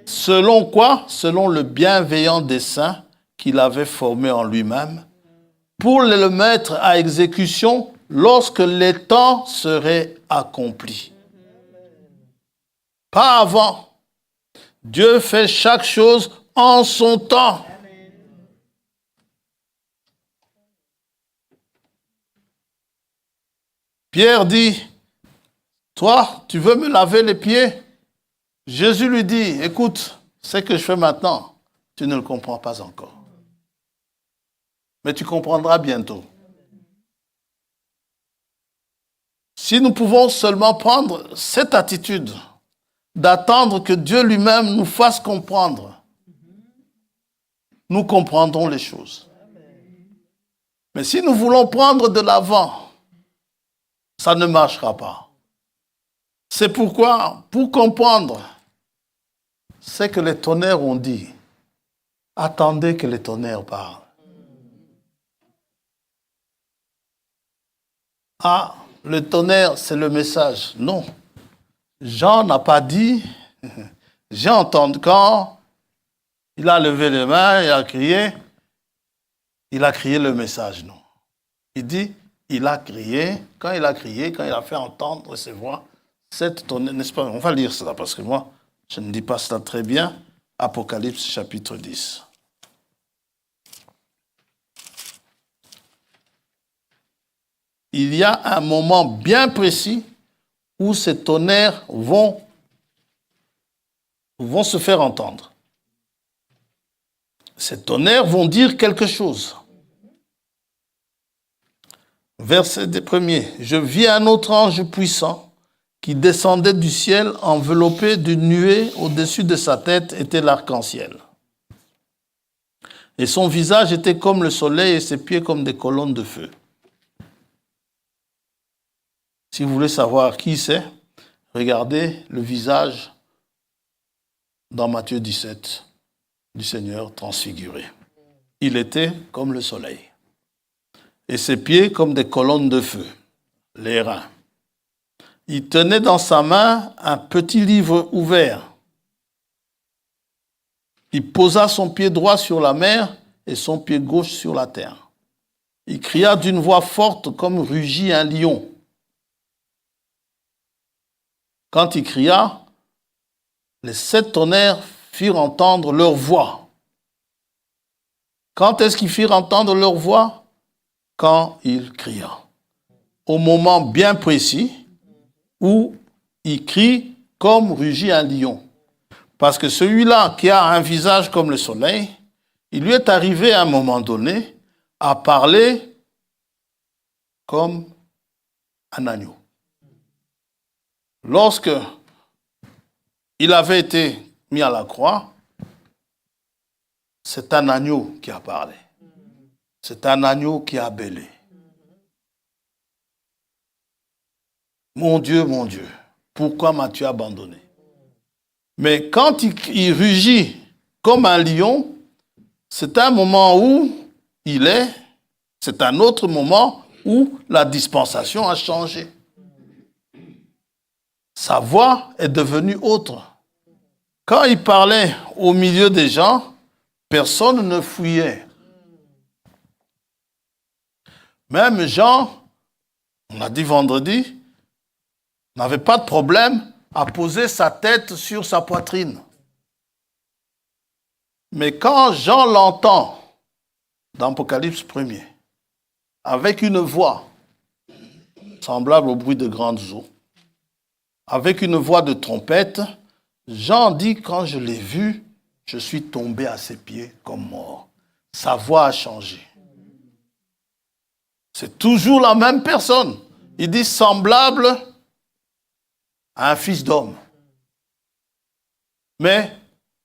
Selon quoi? Selon le bienveillant dessein qu'il avait formé en lui-même, pour le mettre à exécution lorsque les temps seraient accomplis. Pas avant. Dieu fait chaque chose en son temps. Pierre dit, toi, tu veux me laver les pieds? Jésus lui dit, écoute, ce que je fais maintenant, tu ne le comprends pas encore. Mais tu comprendras bientôt. Si nous pouvons seulement prendre cette attitude d'attendre que Dieu lui-même nous fasse comprendre, nous comprendrons les choses. Mais si nous voulons prendre de l'avant, ça ne marchera pas. C'est pourquoi, pour comprendre, c'est que les tonnerres ont dit, attendez que les tonnerres parlent. Ah, le tonnerre, c'est le message. Non. Jean n'a pas dit, j'ai entendu quand il a levé les mains, il a crié le message. Non. Il dit, il a crié, quand il a fait entendre ses voix, cette tonnerre, n'est-ce pas? On va lire cela parce que moi, je ne dis pas cela très bien. Apocalypse chapitre 10. Il y a un moment bien précis où ces tonnerres vont se faire entendre. Ces tonnerres vont dire quelque chose. Verset 1er. Je vis un autre ange puissant qui descendait du ciel enveloppé d'une nuée. Au-dessus de sa tête était l'arc-en-ciel. Et son visage était comme le soleil et ses pieds comme des colonnes de feu. Si vous voulez savoir qui c'est, regardez le visage dans Matthieu 17 du Seigneur transfiguré. Il était comme le soleil. Et ses pieds comme des colonnes de feu, les reins. il tenait dans sa main un petit livre ouvert. Il posa son pied droit sur la mer et son pied gauche sur la terre. Il cria d'une voix forte comme rugit un lion. Quand il cria, les 7 tonnerres firent entendre leur voix. Quand est-ce qu'ils firent entendre leur voix? Quand il cria. Au moment bien précis où il crie comme rugit un lion. Parce que celui-là qui a un visage comme le soleil, il lui est arrivé à un moment donné à parler comme un agneau. Lorsque il avait été mis à la croix, c'est un agneau qui a parlé. C'est un agneau qui a bêlé. Mon Dieu, pourquoi m'as-tu abandonné? Mais quand il rugit comme un lion, c'est un moment où c'est un autre moment où la dispensation a changé. Sa voix est devenue autre. Quand il parlait au milieu des gens, personne ne fuyait. Même Jean, on a dit vendredi, n'avait pas de problème à poser sa tête sur sa poitrine. Mais quand Jean l'entend dans Apocalypse 1er, avec une voix semblable au bruit de grandes eaux, avec une voix de trompette, Jean dit, quand je l'ai vu, je suis tombé à ses pieds comme mort. Sa voix a changé. C'est toujours la même personne. Il dit semblable à un fils d'homme. Mais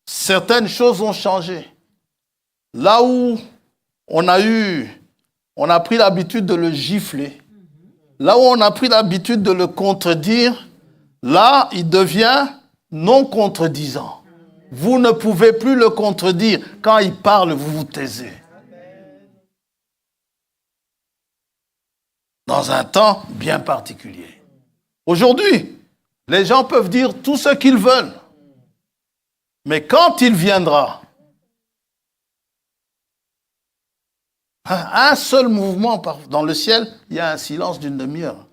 certaines choses ont changé. Là où on a pris l'habitude de le gifler, là où on a pris l'habitude de le contredire, là, il devient non contredisant. Vous ne pouvez plus le contredire. Quand il parle, vous vous taisez. Dans un temps bien particulier. Aujourd'hui, les gens peuvent dire tout ce qu'ils veulent. Mais quand il viendra, un seul mouvement dans le ciel, il y a un silence d'une demi-heure.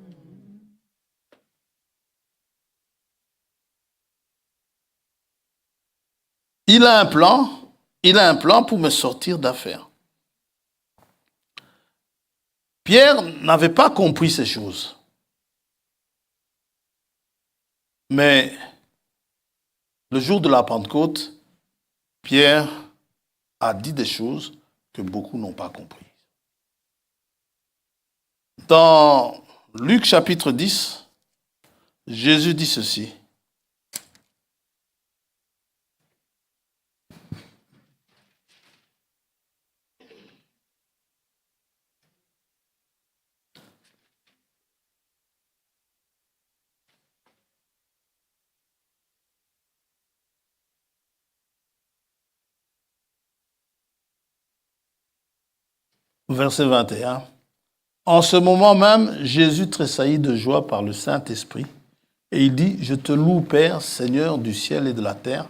Il a un plan pour me sortir d'affaire. Pierre n'avait pas compris ces choses. Mais le jour de la Pentecôte, Pierre a dit des choses que beaucoup n'ont pas comprises. Dans Luc chapitre 10, Jésus dit ceci. Verset 21. En ce moment même, Jésus tressaillit de joie par le Saint-Esprit, et il dit, je te loue, Père, Seigneur du ciel et de la terre,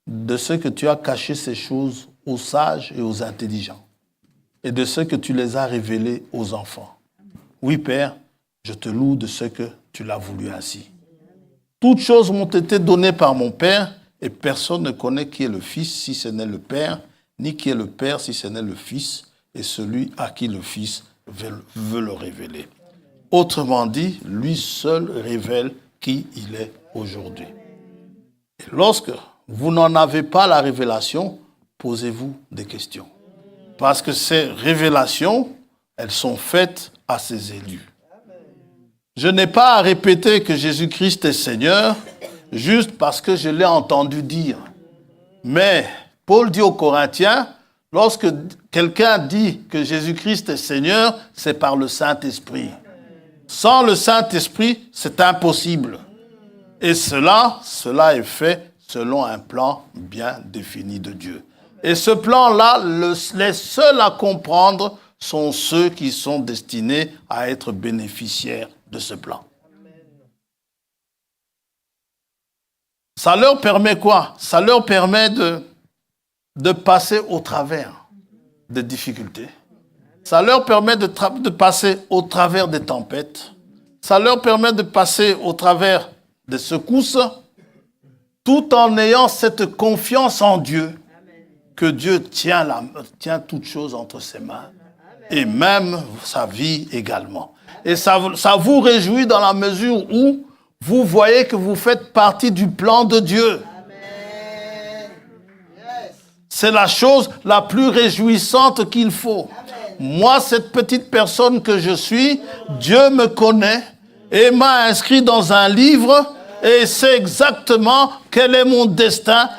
de ce que tu as caché ces choses aux sages et aux intelligents, et de ce que tu les as révélées aux enfants. Oui, Père, je te loue de ce que tu l'as voulu ainsi. Toutes choses m'ont été données par mon Père, et personne ne connaît qui est le Fils si ce n'est le Père, ni qui est le Père si ce n'est le Fils, et celui à qui le Fils veut le révéler. Autrement dit, lui seul révèle qui il est aujourd'hui. Et lorsque vous n'en avez pas la révélation, posez-vous des questions. Parce que ces révélations, elles sont faites à ses élus. Je n'ai pas à répéter que Jésus-Christ est Seigneur juste parce que je l'ai entendu dire. Mais Paul dit aux Corinthiens, lorsque quelqu'un dit que Jésus-Christ est Seigneur, c'est par le Saint-Esprit. Sans le Saint-Esprit, c'est impossible. Et cela est fait selon un plan bien défini de Dieu. Et ce plan-là, les seuls à comprendre sont ceux qui sont destinés à être bénéficiaires de ce plan. Ça leur permet quoi? Ça leur permet de passer au travers des difficultés. Ça leur permet de passer au travers des tempêtes. Ça leur permet de passer au travers des secousses, tout en ayant cette confiance en Dieu, que Dieu tient toutes choses entre ses mains, et même sa vie également. Et ça vous réjouit dans la mesure où vous voyez que vous faites partie du plan de Dieu. C'est la chose la plus réjouissante qu'il faut. Moi, cette petite personne que je suis, Dieu me connaît et m'a inscrit dans un livre et sait exactement quel est mon destin.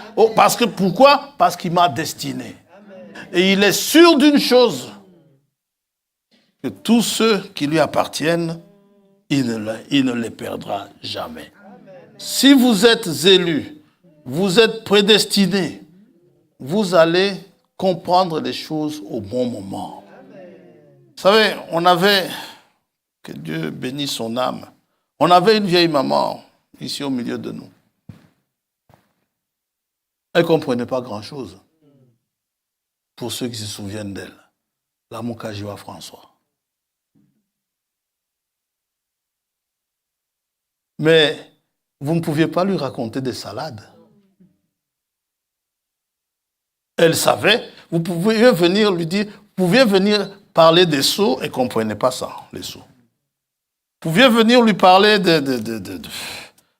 Pourquoi? Parce qu'il m'a destiné. Et il est sûr d'une chose, que tous ceux qui lui appartiennent, il ne les perdra jamais. Si vous êtes élus, vous êtes prédestinés, vous allez comprendre les choses au bon moment. Vous savez, que Dieu bénisse son âme, on avait une vieille maman ici au milieu de nous. Elle ne comprenait pas grand-chose. Pour ceux qui se souviennent d'elle, la Mukajiwa François. Mais vous ne pouviez pas lui raconter des salades. Elle savait, vous pouviez venir lui dire, vous pouviez venir parler des sceaux, elle ne comprenait pas ça, les sceaux. Vous pouviez venir lui parler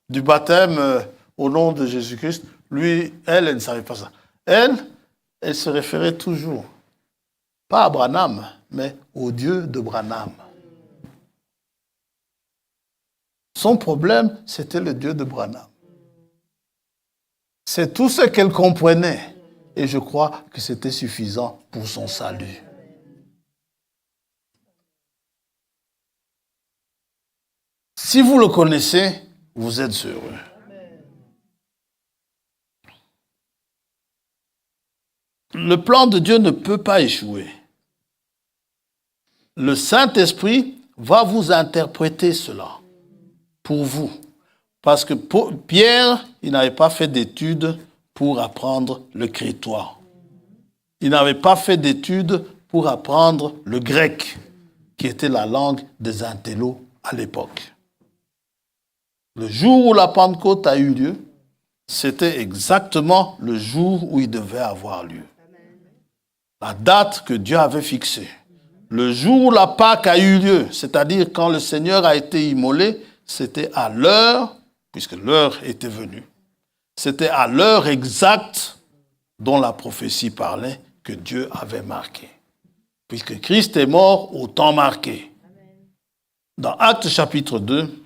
du baptême au nom de Jésus-Christ. Lui, elle ne savait pas ça. Elle se référait toujours, pas à Branham, mais au Dieu de Branham. Son problème, c'était le Dieu de Branham. C'est tout ce qu'elle comprenait. Et je crois que c'était suffisant pour son salut. Si vous le connaissez, vous êtes heureux. Le plan de Dieu ne peut pas échouer. Le Saint-Esprit va vous interpréter cela pour vous. Parce que Pierre, il n'avait pas fait d'études pour apprendre le crétois. Il n'avait pas fait d'études pour apprendre le grec, qui était la langue des intellos à l'époque. Le jour où la Pentecôte a eu lieu, c'était exactement le jour où il devait avoir lieu. La date que Dieu avait fixée. Le jour où la Pâque a eu lieu, c'est-à-dire quand le Seigneur a été immolé, c'était à l'heure, puisque l'heure était venue, c'était à l'heure exacte dont la prophétie parlait que Dieu avait marqué. Puisque Christ est mort au temps marqué. Dans Actes chapitre 2,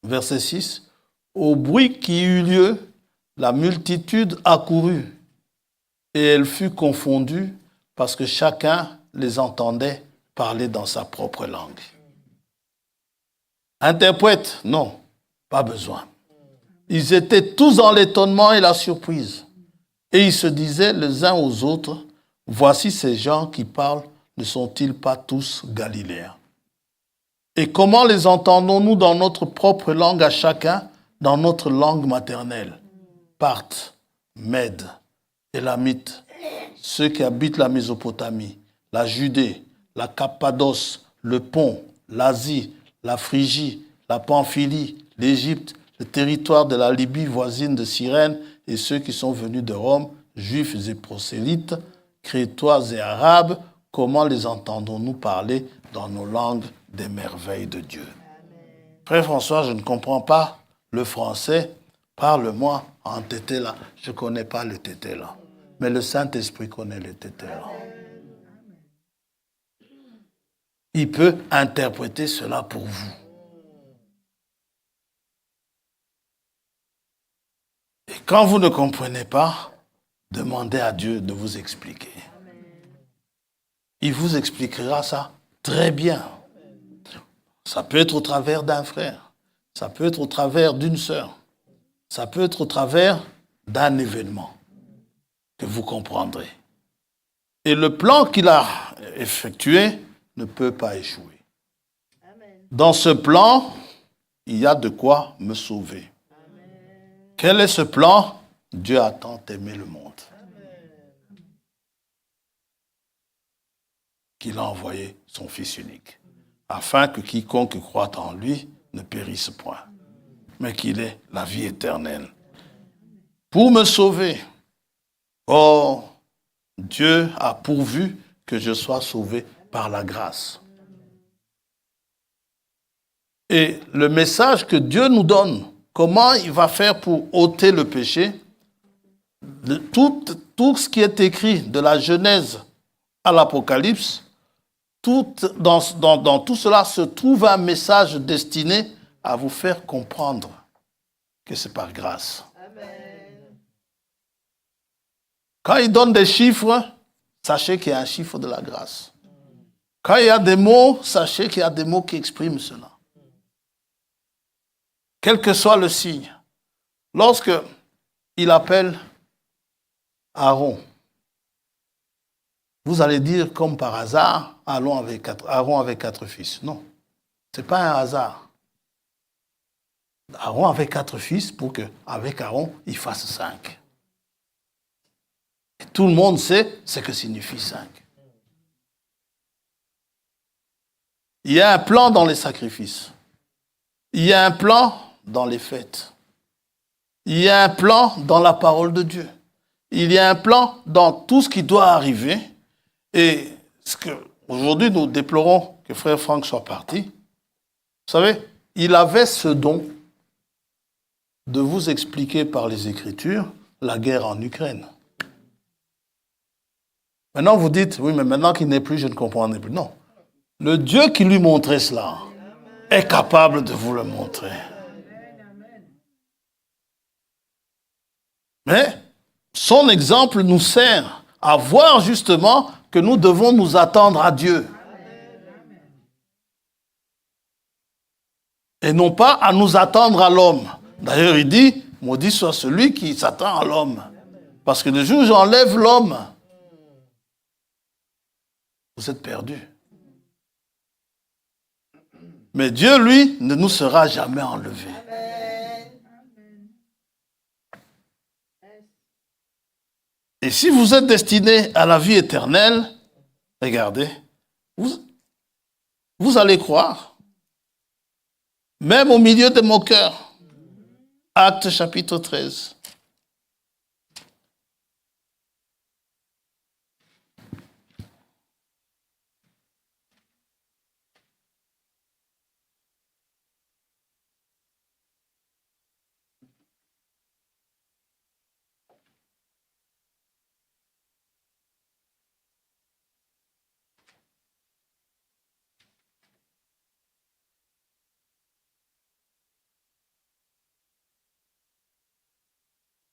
verset 6, au bruit qui eut lieu, la multitude accourut et elle fut confondue parce que chacun les entendait parler dans sa propre langue. Interprète, non, pas besoin. Ils étaient tous dans l'étonnement et la surprise. Et ils se disaient les uns aux autres, voici ces gens qui parlent, ne sont-ils pas tous Galiléens? Et comment les entendons-nous dans notre propre langue à chacun, dans notre langue maternelle? Parthes, Mèdes, Élamites, ceux qui habitent la Mésopotamie, la Judée, la Cappadoce, le Pont, l'Asie, la Phrygie, la Pamphylie, l'Égypte, le territoire de la Libye voisine de Cyrène et ceux qui sont venus de Rome, juifs et prosélytes, crétois et arabes, comment les entendons-nous parler dans nos langues des merveilles de Dieu? Frère François, je ne comprends pas le français. Parle-moi en tété-là. Je ne connais pas le tété-là. Mais le Saint-Esprit connaît le tété-là. Il peut interpréter cela pour vous. Et quand vous ne comprenez pas, demandez à Dieu de vous expliquer. Il vous expliquera ça très bien. Ça peut être au travers d'un frère. Ça peut être au travers d'une sœur. ça peut être au travers d'un événement que vous comprendrez. Et le plan qu'il a effectué ne peut pas échouer. Dans ce plan, il y a de quoi me sauver. Quel est ce plan? Dieu a tant aimé le monde qu'il a envoyé son Fils unique, afin que quiconque croit en lui ne périsse point, mais qu'il ait la vie éternelle. Pour me sauver, oh, Dieu a pourvu que je sois sauvé par la grâce. Et le message que Dieu nous donne, comment il va faire pour ôter le péché, tout ce qui est écrit de la Genèse à l'Apocalypse, dans tout cela se trouve un message destiné à vous faire comprendre que c'est par grâce. Amen. Quand il donne des chiffres, sachez qu'il y a un chiffre de la grâce. Quand il y a des mots, sachez qu'il y a des mots qui expriment cela. Quel que soit le signe. Lorsque il appelle Aaron, vous allez dire comme par hasard, Aaron avait 4 fils. Non, ce n'est pas un hasard. Aaron avait 4 fils pour qu'avec Aaron, il fasse 5. Et tout le monde sait ce que signifie 5. Il y a un plan dans les sacrifices. Il y a un plan dans les fêtes. Il y a un plan dans la parole de Dieu. Il y a un plan dans tout ce qui doit arriver. Et aujourd'hui, nous déplorons que frère Franck soit parti. Vous savez, il avait ce don de vous expliquer par les Écritures la guerre en Ukraine. Maintenant, vous dites, oui, mais maintenant qu'il n'est plus, je ne comprends plus. Non. Le Dieu qui lui montrait cela est capable de vous le montrer. Mais son exemple nous sert à voir justement que nous devons nous attendre à Dieu. Et non pas à nous attendre à l'homme. D'ailleurs, il dit, maudit soit celui qui s'attend à l'homme. Parce que le jour où j'enlève l'homme, vous êtes perdus. Mais Dieu, lui, ne nous sera jamais enlevé. Et si vous êtes destiné à la vie éternelle, regardez, vous allez croire, même au milieu des moqueurs. Actes chapitre 13.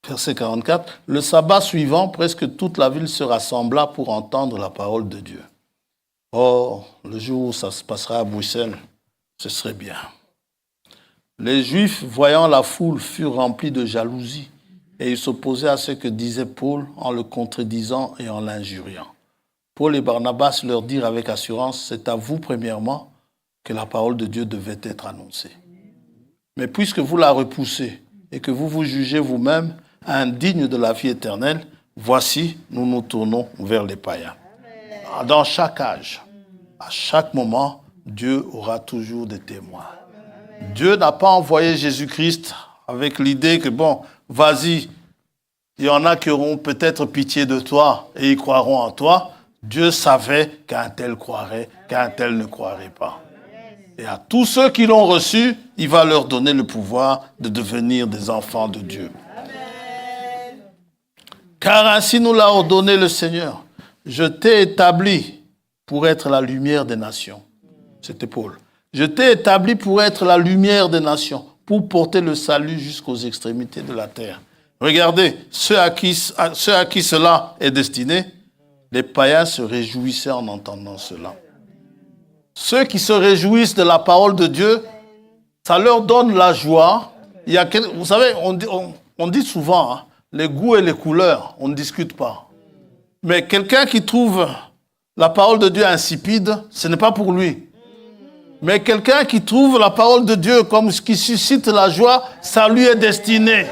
Verset 44, le sabbat suivant, presque toute la ville se rassembla pour entendre la parole de Dieu. Oh, le jour où ça se passera à Bruxelles, ce serait bien. Les Juifs, voyant la foule, furent remplis de jalousie et ils s'opposaient à ce que disait Paul en le contredisant et en l'injuriant. Paul et Barnabas leur dirent avec assurance, c'est à vous premièrement que la parole de Dieu devait être annoncée. Mais puisque vous la repoussez et que vous vous jugez vous-même indignes de la vie éternelle, voici, nous nous tournons vers les païens. Dans chaque âge, à chaque moment, Dieu aura toujours des témoins. Dieu n'a pas envoyé Jésus-Christ avec l'idée que, bon, vas-y, il y en a qui auront peut-être pitié de toi et ils croiront en toi. Dieu savait qu'un tel croirait, qu'un tel ne croirait pas. Et à tous ceux qui l'ont reçu, il va leur donner le pouvoir de devenir des enfants de Dieu. Car ainsi nous l'a ordonné le Seigneur. Je t'ai établi pour être la lumière des nations. C'était Paul. Je t'ai établi pour être la lumière des nations, pour porter le salut jusqu'aux extrémités de la terre. Regardez, ceux à qui cela est destiné, les païens se réjouissaient en entendant cela. Ceux qui se réjouissent de la parole de Dieu, ça leur donne la joie Vous savez, on dit souvent, hein, les goûts et les couleurs, on ne discute pas. Mais quelqu'un qui trouve la parole de Dieu insipide, ce n'est pas pour lui. Mais quelqu'un qui trouve la parole de Dieu comme ce qui suscite la joie, ça lui est destiné.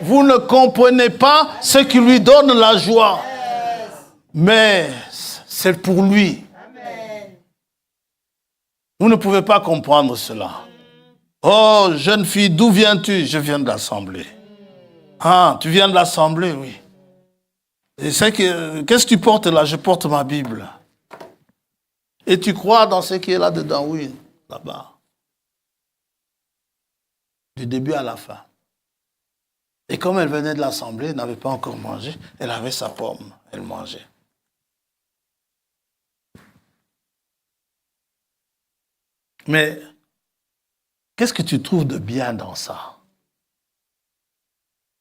Vous ne comprenez pas ce qui lui donne la joie. Mais c'est pour lui. Vous ne pouvez pas comprendre cela. Oh, jeune fille, d'où viens-tu? Je viens de l'Assemblée. Ah, tu viens de l'Assemblée, oui. Et qu'est-ce que tu portes là? Je porte ma Bible. Et tu crois dans ce qui est là-dedans? Oui, là-bas. Du début à la fin. Et comme elle venait de l'Assemblée, elle n'avait pas encore mangé, elle avait sa pomme, elle mangeait. Mais qu'est-ce que tu trouves de bien dans ça?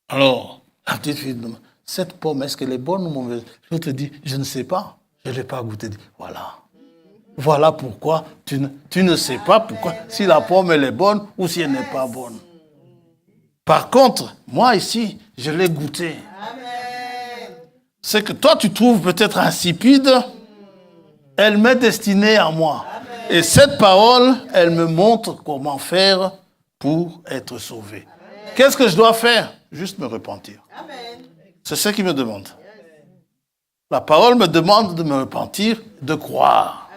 Alors, la petite fille demande, cette pomme, est-ce qu'elle est bonne ou mauvaise? Je te dis, je ne sais pas, je ne l'ai pas goûtée. Voilà. Voilà pourquoi tu ne sais pas pourquoi, si la pomme elle est bonne ou si elle n'est pas bonne. Par contre, moi ici, je l'ai goûtée. C'est que toi tu trouves peut-être insipide, elle m'est destinée à moi. Et cette parole, elle me montre comment faire pour être sauvé. Qu'est-ce que je dois faire? Juste me repentir. C'est ce qu'il me demande. La parole me demande de me repentir, de croire.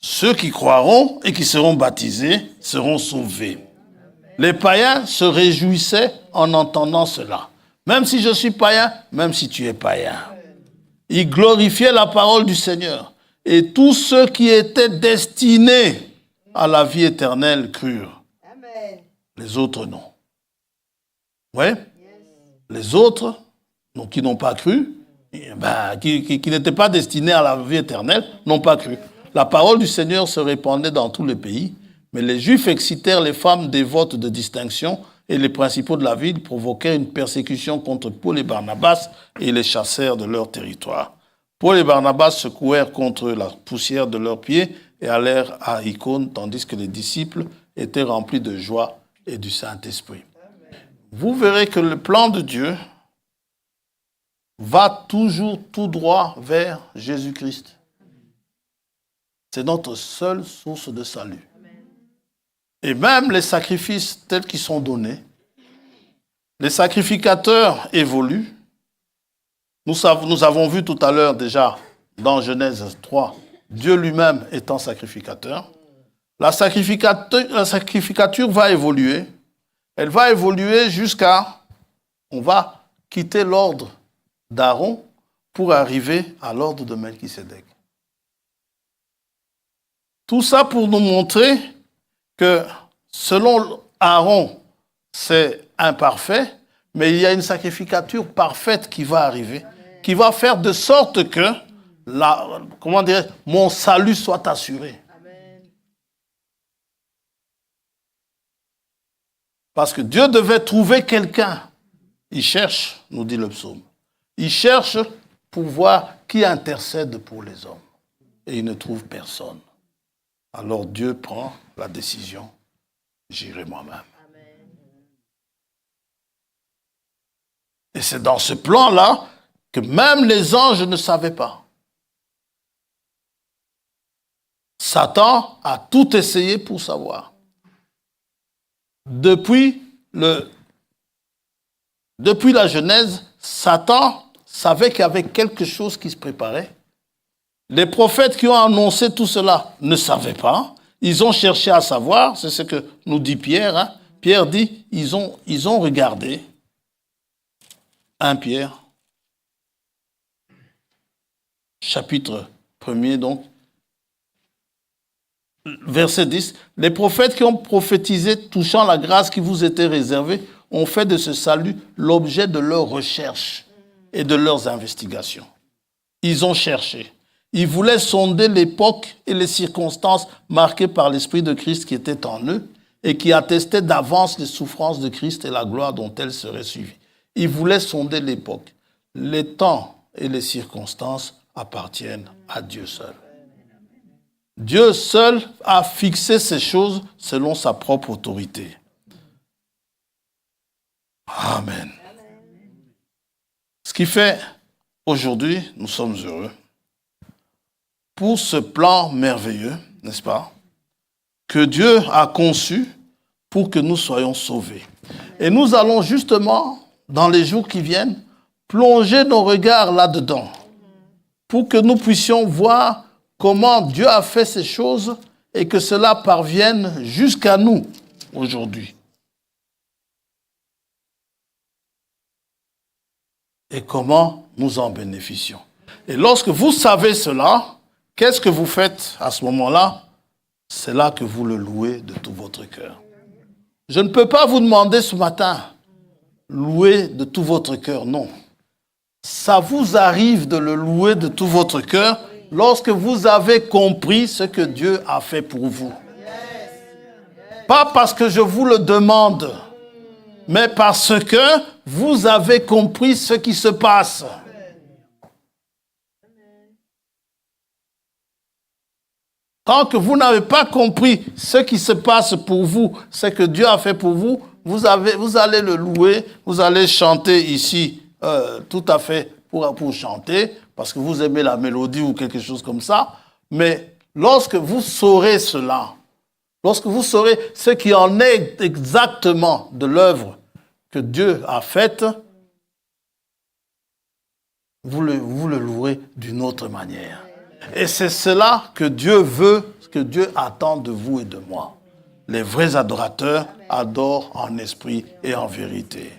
Ceux qui croiront et qui seront baptisés seront sauvés. Les païens se réjouissaient en entendant cela. Même si je suis païen, même si tu es païen. Ils glorifiaient la parole du Seigneur. Et tous ceux qui étaient destinés à la vie éternelle crurent. Amen. Les autres, non. Oui. Yes. Les autres, donc, qui n'ont pas cru, qui n'étaient pas destinés à la vie éternelle, n'ont pas cru. La parole du Seigneur se répandait dans tous les pays, mais les Juifs excitèrent les femmes dévotes de distinction et les principaux de la ville provoquèrent une persécution contre Paul et Barnabas et les chassèrent de leur territoire. Paul et Barnabas secouèrent contre la poussière de leurs pieds et allèrent à Icône, tandis que les disciples étaient remplis de joie et du Saint-Esprit. Vous verrez que le plan de Dieu va toujours tout droit vers Jésus-Christ. C'est notre seule source de salut. Et même les sacrifices tels qu'ils sont donnés, les sacrificateurs évoluent. Nous avons vu tout à l'heure déjà dans Genèse 3, Dieu lui-même étant sacrificateur. La sacrificature va évoluer. Elle va évoluer jusqu'à... On va quitter l'ordre d'Aaron pour arriver à l'ordre de Melchisédek. Tout ça pour nous montrer que selon Aaron, c'est imparfait, mais il y a une sacrificature parfaite qui va arriver, qui va faire de sorte que mon salut soit assuré. Parce que Dieu devait trouver quelqu'un. Il cherche, nous dit le psaume. Il cherche pour voir qui intercède pour les hommes. Et il ne trouve personne. Alors Dieu prend la décision. J'irai moi-même. Et c'est dans ce plan-là que même les anges ne savaient pas. Satan a tout essayé pour savoir. Depuis la Genèse, Satan savait qu'il y avait quelque chose qui se préparait. Les prophètes qui ont annoncé tout cela ne savaient pas. Ils ont cherché à savoir, c'est ce que nous dit Pierre. Hein. Pierre dit, ils ont regardé. 1 Pierre, chapitre 1er donc, verset 10. Les prophètes qui ont prophétisé touchant la grâce qui vous était réservée ont fait de ce salut l'objet de leurs recherches et de leurs investigations. Ils ont cherché. Ils voulaient sonder l'époque et les circonstances marquées par l'Esprit de Christ qui était en eux et qui attestaient d'avance les souffrances de Christ et la gloire dont elles seraient suivies. Ils voulaient sonder l'époque. Les temps et les circonstances appartiennent à Dieu seul. Dieu seul a fixé ces choses selon sa propre autorité. Amen. Ce qui fait, aujourd'hui, nous sommes heureux pour ce plan merveilleux, n'est-ce pas, que Dieu a conçu pour que nous soyons sauvés. Et nous allons justement, dans les jours qui viennent, plonger nos regards là-dedans pour que nous puissions voir comment Dieu a fait ces choses et que cela parvienne jusqu'à nous aujourd'hui. Et comment nous en bénéficions. Et lorsque vous savez cela, qu'est-ce que vous faites à ce moment-là? C'est là que vous le louez de tout votre cœur. Je ne peux pas vous demander ce matin, louer de tout votre cœur, non. Ça vous arrive de le louer de tout votre cœur lorsque vous avez compris ce que Dieu a fait pour vous. Pas parce que je vous le demande, mais parce que vous avez compris ce qui se passe. Tant que vous n'avez pas compris ce qui se passe pour vous, ce que Dieu a fait pour vous, vous allez le louer, vous allez chanter ici tout à fait pour chanter, parce que vous aimez la mélodie ou quelque chose comme ça. Mais lorsque vous saurez cela, lorsque vous saurez ce qui en est exactement de l'œuvre que Dieu a faite, vous le louerez d'une autre manière. Et c'est cela que Dieu veut, que Dieu attend de vous et de moi. Les vrais adorateurs adorent en esprit et en vérité.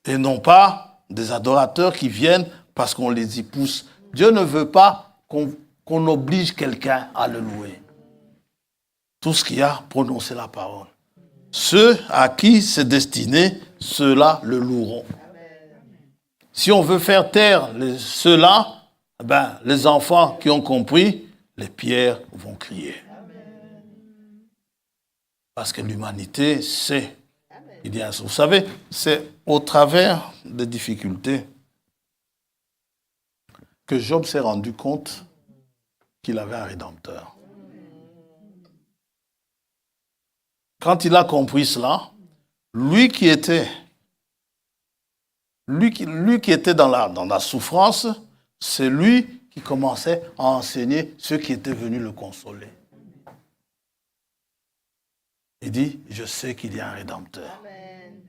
Et non pas des adorateurs qui viennent parce qu'on les y pousse. Dieu ne veut pas qu'on oblige quelqu'un à le louer. Tout ce qui a prononcé la parole. Ceux à qui c'est destiné, ceux-là le loueront. Si on veut faire taire ceux-là, les enfants qui ont compris, les pierres vont crier. Parce que l'humanité sait. Vous savez, c'est au travers des difficultés que Job s'est rendu compte qu'il avait un rédempteur. Quand il a compris cela, lui qui était dans la souffrance, c'est lui qui commençait à enseigner ceux qui étaient venus le consoler. Il dit, je sais qu'il y a un rédempteur. Amen.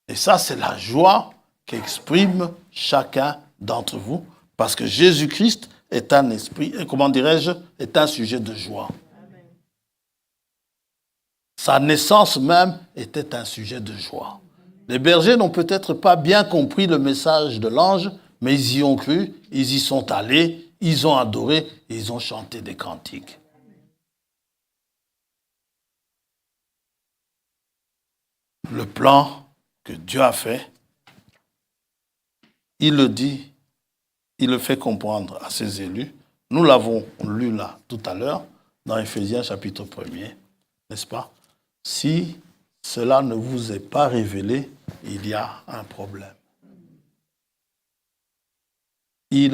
Et ça, c'est la joie qu'exprime chacun d'entre vous, parce que Jésus-Christ est un esprit, est un sujet de joie. Amen. Sa naissance même était un sujet de joie. Les bergers n'ont peut-être pas bien compris le message de l'ange, mais ils y ont cru, ils y sont allés, ils ont adoré et ils ont chanté des cantiques. Le plan que Dieu a fait, il le dit, il le fait comprendre à ses élus. Nous l'avons lu là tout à l'heure, dans Éphésiens chapitre 1er, n'est-ce pas? Si cela ne vous est pas révélé, il y a un problème. Il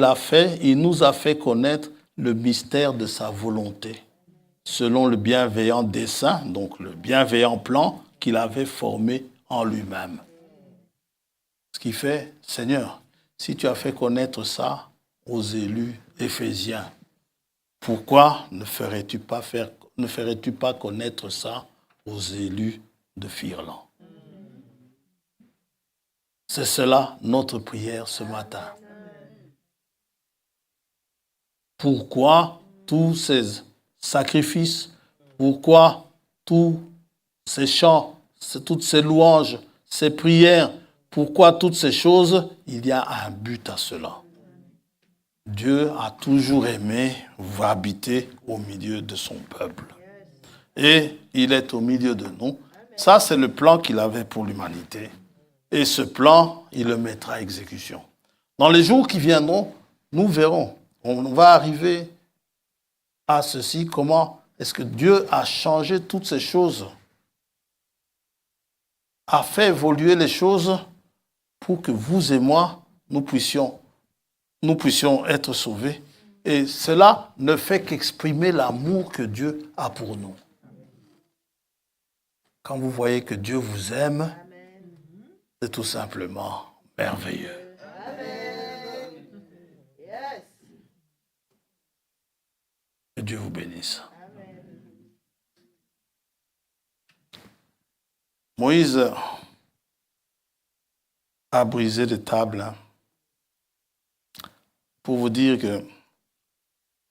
nous a fait connaître le mystère de sa volonté, selon le bienveillant dessein, donc le bienveillant plan qu'il avait formé en lui-même. Ce qui fait, Seigneur, si tu as fait connaître ça aux élus éphésiens, pourquoi ne ferais-tu pas connaître ça aux élus de Firlan? C'est cela notre prière ce matin. Pourquoi tous ces sacrifices, pourquoi tous ces chants, toutes ces louanges, ces prières, pourquoi toutes ces choses? Il y a un but à cela. Dieu a toujours aimé habiter au milieu de son peuple. Et il est au milieu de nous. Ça, c'est le plan qu'il avait pour l'humanité. Et ce plan, il le mettra à exécution. Dans les jours qui viendront, nous verrons. On va arriver à ceci. Comment est-ce que Dieu a changé toutes ces choses, a fait évoluer les choses pour que vous et moi, nous puissions être sauvés. Et cela ne fait qu'exprimer l'amour que Dieu a pour nous. quand vous voyez que Dieu vous aime, c'est tout simplement merveilleux. Que Dieu vous bénisse. Moïse a brisé des tables pour vous dire que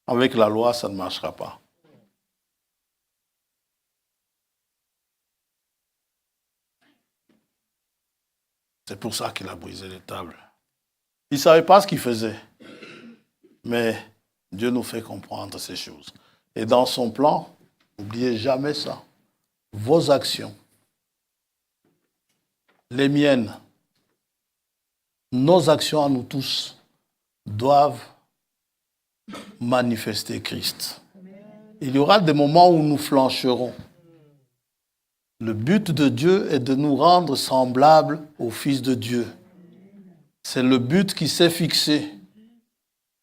avec la loi, ça ne marchera pas. C'est pour ça qu'il a brisé les tables. Il ne savait pas ce qu'il faisait. Mais Dieu nous fait comprendre ces choses. Et dans son plan, n'oubliez jamais ça. Vos actions, les miennes, nos actions à nous tous, doivent manifester Christ. Il y aura des moments où nous flancherons. Le but de Dieu est de nous rendre semblables au Fils de Dieu. C'est le but qui s'est fixé.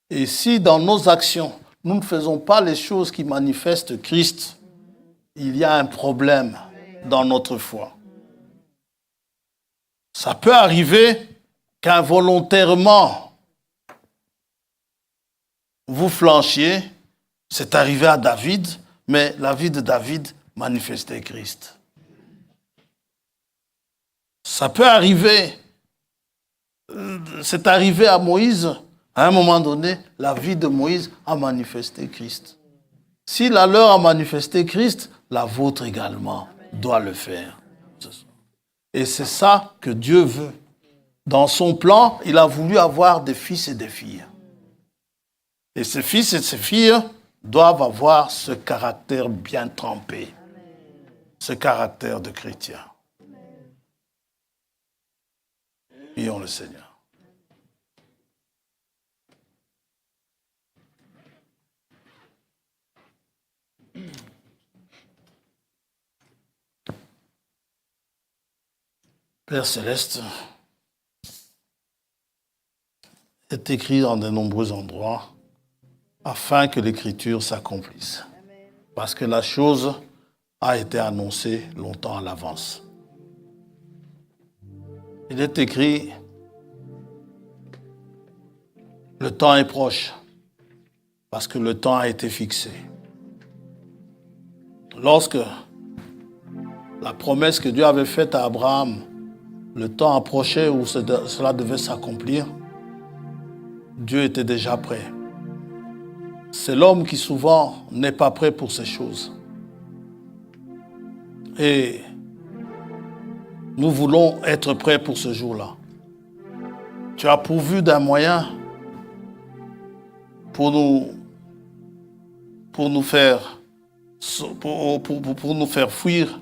Et si dans nos actions, nous ne faisons pas les choses qui manifestent Christ, il y a un problème dans notre foi. Ça peut arriver qu'involontairement, vous flanchiez. C'est arrivé à David, mais la vie de David manifestait Christ. Ça peut arriver, c'est arrivé à Moïse, à un moment donné, la vie de Moïse a manifesté Christ. Si la leur a manifesté Christ, la vôtre également doit le faire. Et c'est ça que Dieu veut. Dans son plan, il a voulu avoir des fils et des filles. Et ces fils et ces filles doivent avoir ce caractère bien trempé, ce caractère de chrétien. Prions le Seigneur. Père Céleste, est écrit dans de nombreux endroits afin que l'Écriture s'accomplisse. Parce que la chose a été annoncée longtemps à l'avance. Il est écrit, le temps est proche, parce que le temps a été fixé. Lorsque la promesse que Dieu avait faite à Abraham, le temps approchait où cela devait s'accomplir, Dieu était déjà prêt. C'est l'homme qui souvent n'est pas prêt pour ces choses. Et nous voulons être prêts pour ce jour-là. Tu as pourvu d'un moyen pour nous faire fuir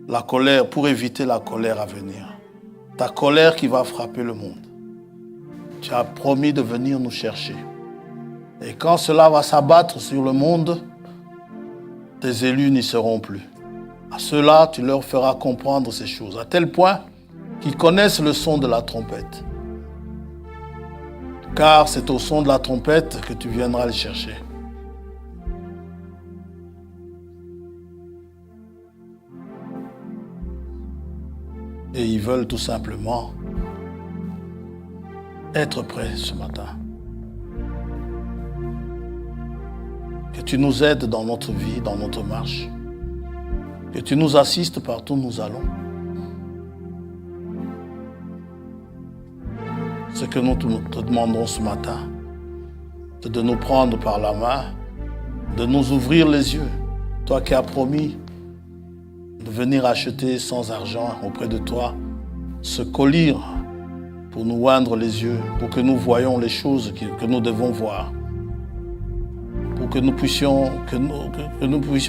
la colère, pour éviter la colère à venir. Ta colère qui va frapper le monde. Tu as promis de venir nous chercher. Et quand cela va s'abattre sur le monde, tes élus n'y seront plus. À ceux-là, tu leur feras comprendre ces choses, à tel point qu'ils connaissent le son de la trompette. Car c'est au son de la trompette que tu viendras les chercher. Et ils veulent tout simplement être prêts ce matin. Que tu nous aides dans notre vie, dans notre marche. Que tu nous assistes partout où nous allons. Ce que nous te demandons ce matin, c'est de nous prendre par la main, de nous ouvrir les yeux. Toi qui as promis de venir acheter sans argent auprès de toi ce collier pour nous oindre les yeux, pour que nous voyions les choses que nous devons voir, pour que nous puissions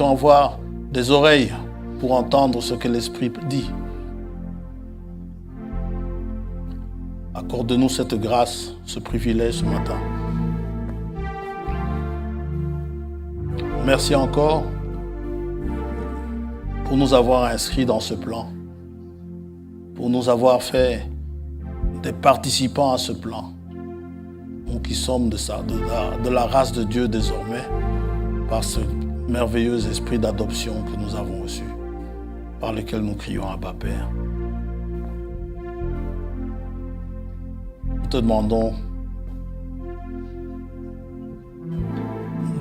avoir des oreilles pour entendre ce que l'Esprit dit. Accorde-nous cette grâce, ce privilège ce matin. Merci encore pour nous avoir inscrits dans ce plan, pour nous avoir fait des participants à ce plan. Nous qui sommes de la race de Dieu désormais, par ce merveilleux esprit d'adoption que nous avons reçu. par lesquels nous crions Abba Père. Nous te demandons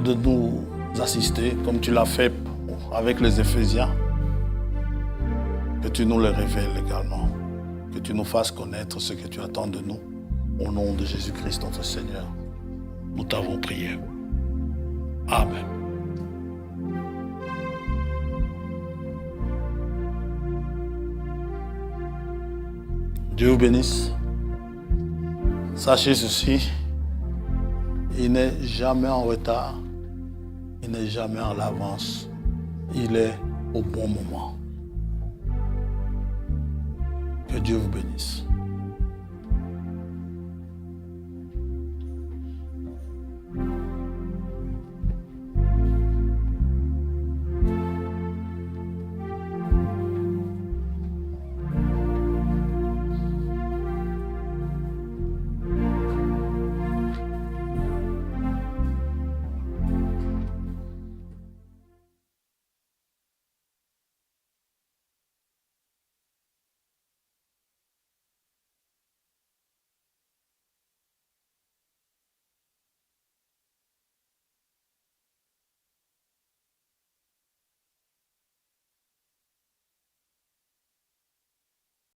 de nous assister comme tu l'as fait avec les Éphésiens. Que tu nous les révèles également. Que tu nous fasses connaître ce que tu attends de nous. Au nom de Jésus-Christ notre Seigneur, nous t'avons prié. Amen. Dieu vous bénisse. Sachez ceci, il n'est jamais en retard, il n'est jamais en avance, il est au bon moment. Que Dieu vous bénisse.